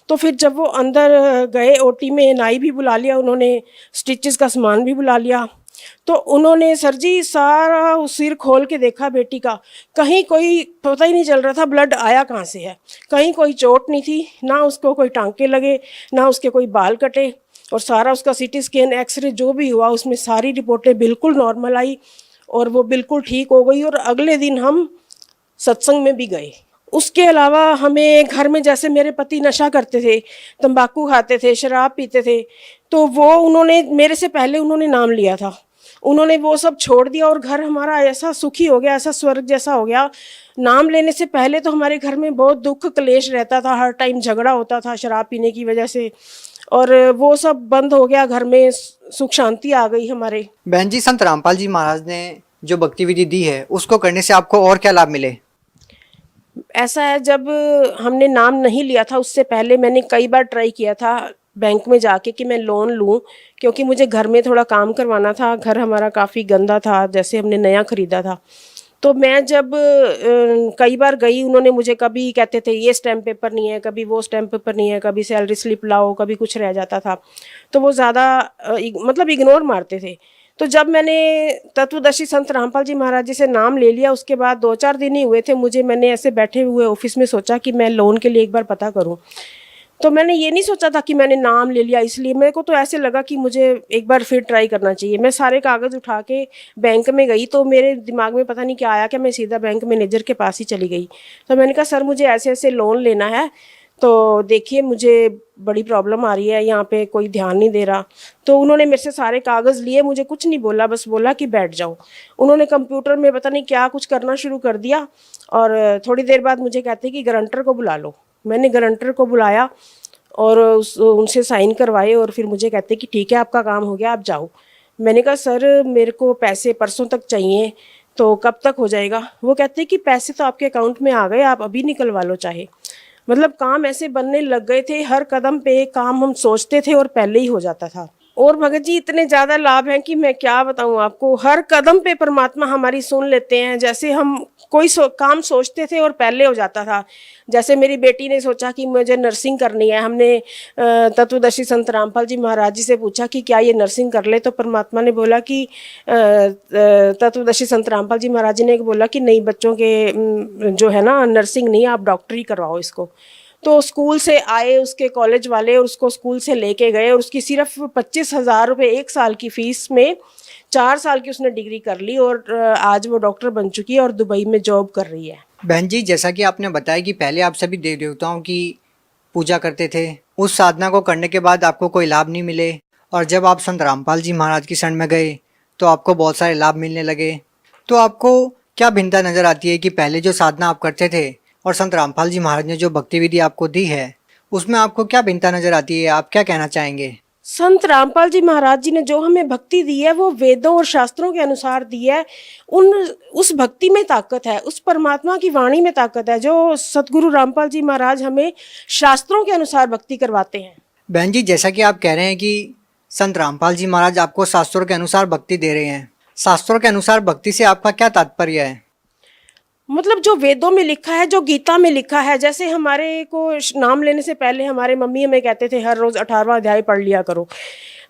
तो फिर जब वो अंदर गए ओटी में, नाई भी बुला लिया उन्होंने, स्टिचेस का सामान भी बुला लिया। तो उन्होंने सर जी सारा सिर खोल के देखा बेटी का, कहीं कोई पता ही नहीं चल रहा था ब्लड आया कहाँ से है, कहीं कोई चोट नहीं थी, ना उसको कोई टांके लगे, ना उसके कोई बाल कटे। और सारा उसका सीटी स्कैन एक्सरे जो भी हुआ उसमें सारी रिपोर्टें बिल्कुल नॉर्मल आई और वो बिल्कुल ठीक हो गई। और अगले दिन हम सत्संग में भी गए। उसके अलावा हमें घर में, जैसे मेरे पति नशा करते थे, तंबाकू खाते थे, शराब पीते थे, तो वो उन्होंने मेरे से पहले उन्होंने नाम लिया था, उन्होंने वो सब छोड़ दिया और घर हमारा ऐसा सुखी हो गया, ऐसा स्वर्ग जैसा हो गया। नाम लेने से पहले तो हमारे घर में बहुत दुख क्लेश रहता था, हर टाइम झगड़ा होता था शराब पीने की वजह से, और वो सब बंद हो गया, घर में सुख शांति आ गई हमारे। बहन जी, संत रामपाल जी महाराज ने जो भक्ति विधि दी है उसको करने से आपको और क्या लाभ मिले? ऐसा है, जब हमने नाम नहीं लिया था उससे पहले मैंने कई बार ट्राई किया था बैंक में जाके कि मैं लोन लूं, क्योंकि मुझे घर में थोड़ा काम करवाना था। घर हमारा काफ़ी गंदा था, जैसे हमने नया ख़रीदा था। तो मैं जब कई बार गई, उन्होंने मुझे कभी कहते थे ये स्टैम्प पेपर नहीं है, कभी वो स्टैम्प पेपर नहीं है, कभी सैलरी स्लिप लाओ, कभी कुछ रह जाता था। तो वो ज़्यादा मतलब इग्नोर मारते थे। तो जब मैंने तत्वदर्शी संत रामपाल जी महाराज जी से नाम ले लिया, उसके बाद 2-4 दिन ही हुए थे मुझे, मैंने ऐसे बैठे हुए ऑफिस में सोचा कि मैं लोन के लिए एक बार पता करूं। तो मैंने ये नहीं सोचा था कि मैंने नाम ले लिया, इसलिए मेरे को तो ऐसे लगा कि मुझे एक बार फिर ट्राई करना चाहिए। मैं सारे कागज़ उठा के बैंक में गई, तो मेरे दिमाग में पता नहीं क्या आया कि मैं सीधा बैंक मैनेजर के पास ही चली गई। तो मैंने कहा सर मुझे ऐसे ऐसे लोन लेना है, तो देखिए मुझे बड़ी प्रॉब्लम आ रही है, यहाँ पे कोई ध्यान नहीं दे रहा। तो उन्होंने मेरे से सारे कागज़ लिए, मुझे कुछ नहीं बोला, बस बोला कि बैठ जाओ। उन्होंने कंप्यूटर में पता नहीं क्या कुछ करना शुरू कर दिया और थोड़ी देर बाद मुझे कहते कि गारंटर को बुला लो। मैंने गारंटर को बुलाया और उनसे साइन करवाए और फिर मुझे कहते कि ठीक है आपका काम हो गया, आप जाओ। मैंने कहा सर मेरे को पैसे परसों तक चाहिए, तो कब तक हो जाएगा? वो कहते कि पैसे तो आपके अकाउंट में आ गए, आप अभी निकलवा लो चाहे। मतलब काम ऐसे बनने लग गए थे, हर कदम पे काम हम सोचते थे और पहले ही हो जाता था। और भगत जी इतने ज़्यादा लाभ हैं कि मैं क्या बताऊं आपको। हर कदम पे परमात्मा हमारी सुन लेते हैं। जैसे हम कोई काम सोचते थे और पहले हो जाता था। जैसे मेरी बेटी ने सोचा कि मुझे नर्सिंग करनी है, हमने तत्वदर्शी संत रामपाल जी महाराज जी से पूछा कि क्या ये नर्सिंग कर ले, तो परमात्मा ने बोला कि तत्वदर्शी संत रामपाल जी महाराज जी ने बोला कि नहीं, बच्चों के जो है ना नर्सिंग नहीं, आप डॉक्टरी करवाओ इसको। तो स्कूल से आए उसके कॉलेज वाले और उसको स्कूल से लेके गए और उसकी सिर्फ 25,000 रुपये 1 साल की फीस में 4 साल की उसने डिग्री कर ली और आज वो डॉक्टर बन चुकी है और दुबई में जॉब कर रही है। बहन जी, जैसा कि आपने बताया कि पहले आप सभी देवी देवताओं की पूजा करते थे, उस साधना को करने के बाद आपको कोई लाभ नहीं मिले और जब आप संत रामपाल जी महाराज की शरण में गए तो आपको बहुत सारे लाभ मिलने लगे। तो आपको क्या भिन्नता नज़र आती है कि पहले जो साधना आप करते थे और संत रामपाल जी महाराज ने जो भक्ति विधि आपको दी है उसमें आपको क्या भिन्नता नज़र आती है? आप क्या कहना चाहेंगे? संत रामपाल जी महाराज जी ने जो हमें भक्ति दी है वो वेदों और शास्त्रों के अनुसार दी है। उस भक्ति में ताकत है, उस परमात्मा की वाणी में ताकत है जो सतगुरु रामपाल जी महाराज हमें शास्त्रों के अनुसार भक्ति करवाते हैं। बहन जी, जैसा कि आप कह रहे हैं कि संत रामपाल जी महाराज आपको शास्त्रों के अनुसार भक्ति दे रहे हैं, शास्त्रों के अनुसार भक्ति से आपका क्या तात्पर्य है? मतलब जो वेदों में लिखा है, जो गीता में लिखा है, जैसे हमारे को नाम लेने से पहले हमारे मम्मी हमें कहते थे हर रोज 18वां अध्याय पढ़ लिया करो।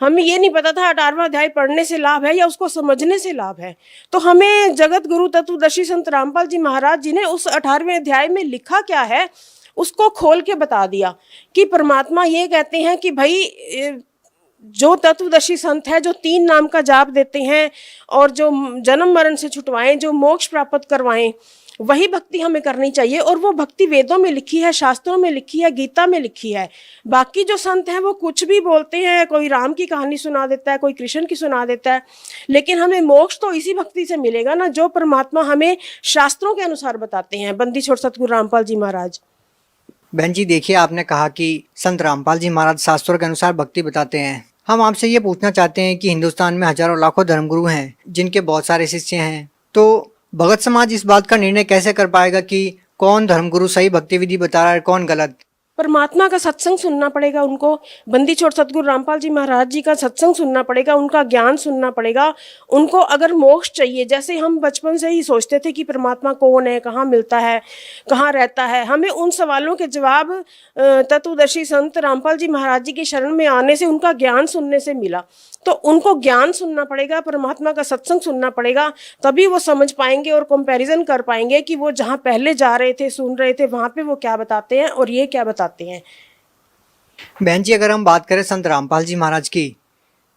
हमें ये नहीं पता था 18वां अध्याय पढ़ने से लाभ है या उसको समझने से लाभ है। तो हमें जगत गुरु तत्वदर्शी संत रामपाल जी महाराज जी ने उस 18वें अध्याय में लिखा क्या है उसको खोल के बता दिया कि परमात्मा ये कहते हैं कि भाई जो तत्वदर्शी संत है, जो 3 नाम का जाप देते हैं और जो जन्म मरण से छुटवाएं, जो मोक्ष प्राप्त करवाएं, वही भक्ति हमें करनी चाहिए। और वो भक्ति वेदों में लिखी है, शास्त्रों में लिखी है, गीता में लिखी है। बाकी जो संत हैं वो कुछ भी बोलते हैं, कोई राम की कहानी सुना देता है, कोई कृष्ण की सुना देता है, लेकिन हमें मोक्ष तो इसी भक्ति से मिलेगा ना जो परमात्मा हमें शास्त्रों के अनुसार बताते हैं, बंदी छोड़ सतगुरु रामपाल जी महाराज। बहन जी, देखिए आपने कहा कि संत रामपाल जी महाराज शास्त्रों के अनुसार भक्ति बताते हैं। हम आपसे ये पूछना चाहते हैं कि हिंदुस्तान में हजारों लाखों धर्मगुरु हैं जिनके बहुत सारे शिष्य हैं, तो भगत समाज इस बात का निर्णय कैसे कर पाएगा कि कौन धर्मगुरु सही भक्ति विधि बता रहा है, कौन गलत? परमात्मा का सत्संग सुनना पड़ेगा उनको, बंदी छोड़ सतगुरु रामपाल जी महाराज जी का सत्संग सुनना पड़ेगा, उनका ज्ञान सुनना पड़ेगा। उनको अगर मोक्ष चाहिए, जैसे हम बचपन से ही सोचते थे कि परमात्मा कौन है, कहाँ मिलता है, कहाँ रहता है, हमें उन सवालों के जवाब तत्वदर्शी संत रामपाल जी महाराज जी की शरण में आने से, उनका ज्ञान सुनने से मिला। तो उनको ज्ञान सुनना पड़ेगा, परमात्मा का सत्संग सुनना पड़ेगा, तभी वो समझ पाएंगे और कंपैरिजन कर पाएंगे कि वो जहाँ पहले जा रहे थे, सुन रहे थे, वहाँ पे वो क्या बताते हैं और ये क्या बताते हैं। बहन जी, अगर हम बात करें संत रामपाल जी महाराज की,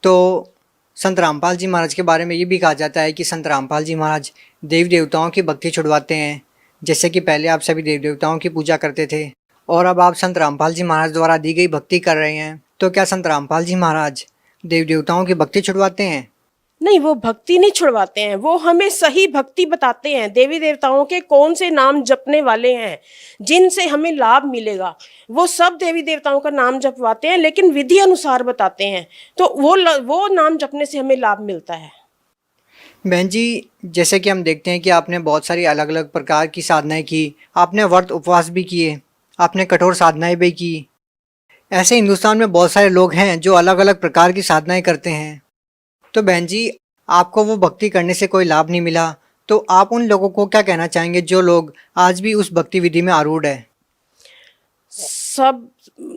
तो संत रामपाल जी महाराज के बारे में ये भी कहा जाता है कि संत रामपाल जी महाराज देवी देवताओं की भक्ति छुड़वाते हैं। जैसे कि पहले आप सभी देवी देवताओं की पूजा करते थे और अब आप संत रामपाल जी महाराज द्वारा दी गई भक्ति कर रहे हैं, तो क्या संत रामपाल जी महाराज देवी देवताओं की भक्ति छुड़वाते हैं? नहीं, वो भक्ति नहीं छुड़वाते हैं, वो हमें सही भक्ति बताते हैं। देवी देवताओं के कौन से नाम जपने वाले हैं जिनसे हमें लाभ मिलेगा, वो सब देवी देवताओं का नाम जपवाते हैं, लेकिन विधि अनुसार बताते हैं। तो वो नाम जपने से हमें लाभ मिलता है। बहन जी, जैसे कि हम देखते हैं कि आपने बहुत सारी अलग अलग प्रकार की साधनाएं की, आपने व्रत उपवास भी किए, आपने कठोर साधनाएं भी की। ऐसे हिंदुस्तान में बहुत सारे लोग हैं जो अलग अलग प्रकार की साधनाएं करते हैं। तो बहन जी, आपको वो भक्ति करने से कोई लाभ नहीं मिला, तो आप उन लोगों को क्या कहना चाहेंगे जो लोग आज भी उस भक्ति विधि में आरूढ़ है? सब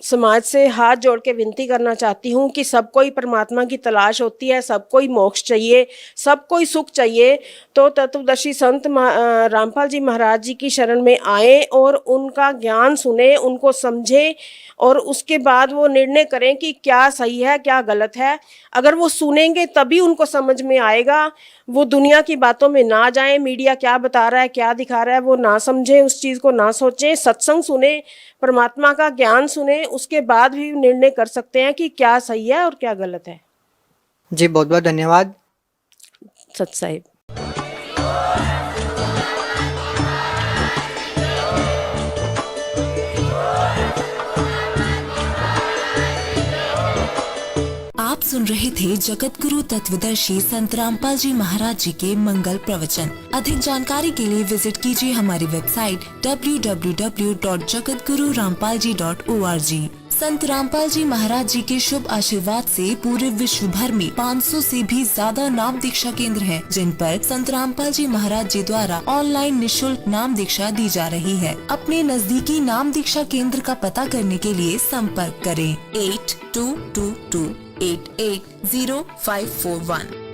समाज से हाथ जोड़ के विनती करना चाहती हूँ कि सबको ही परमात्मा की तलाश होती है, सबको ही मोक्ष चाहिए, सबको ही सुख चाहिए। तो तत्वदर्शी संत रामपाल जी महाराज जी की शरण में आए और उनका ज्ञान सुने, उनको समझे और उसके बाद वो निर्णय करें कि क्या सही है, क्या गलत है। अगर वो सुनेंगे तभी उनको समझ में आएगा। वो दुनिया की बातों में ना जाएं, मीडिया क्या बता रहा है, क्या दिखा रहा है, वो ना समझें, उस चीज़ को ना सोचें। सत्संग सुने, परमात्मा का ज्ञान सुने, उसके बाद भी निर्णय कर सकते हैं कि क्या सही है और क्या गलत है। जी, बहुत बहुत धन्यवाद सत साहिब। आप सुन रहे थे जगत गुरु तत्वदर्शी संत रामपाल जी महाराज जी के मंगल प्रवचन। अधिक जानकारी के लिए विजिट कीजिए हमारी वेबसाइट www.jagatgururampalji.org। संत रामपाल जी महाराज जी के शुभ आशीर्वाद से पूरे विश्व भर में 500 से भी ज्यादा नाम दीक्षा केंद्र हैं, जिन पर संत रामपाल जी महाराज जी द्वारा ऑनलाइन निशुल्क नाम दीक्षा दी जा रही है। अपने नजदीकी नाम दीक्षा केंद्र का पता करने के लिए संपर्क करें 8222880541।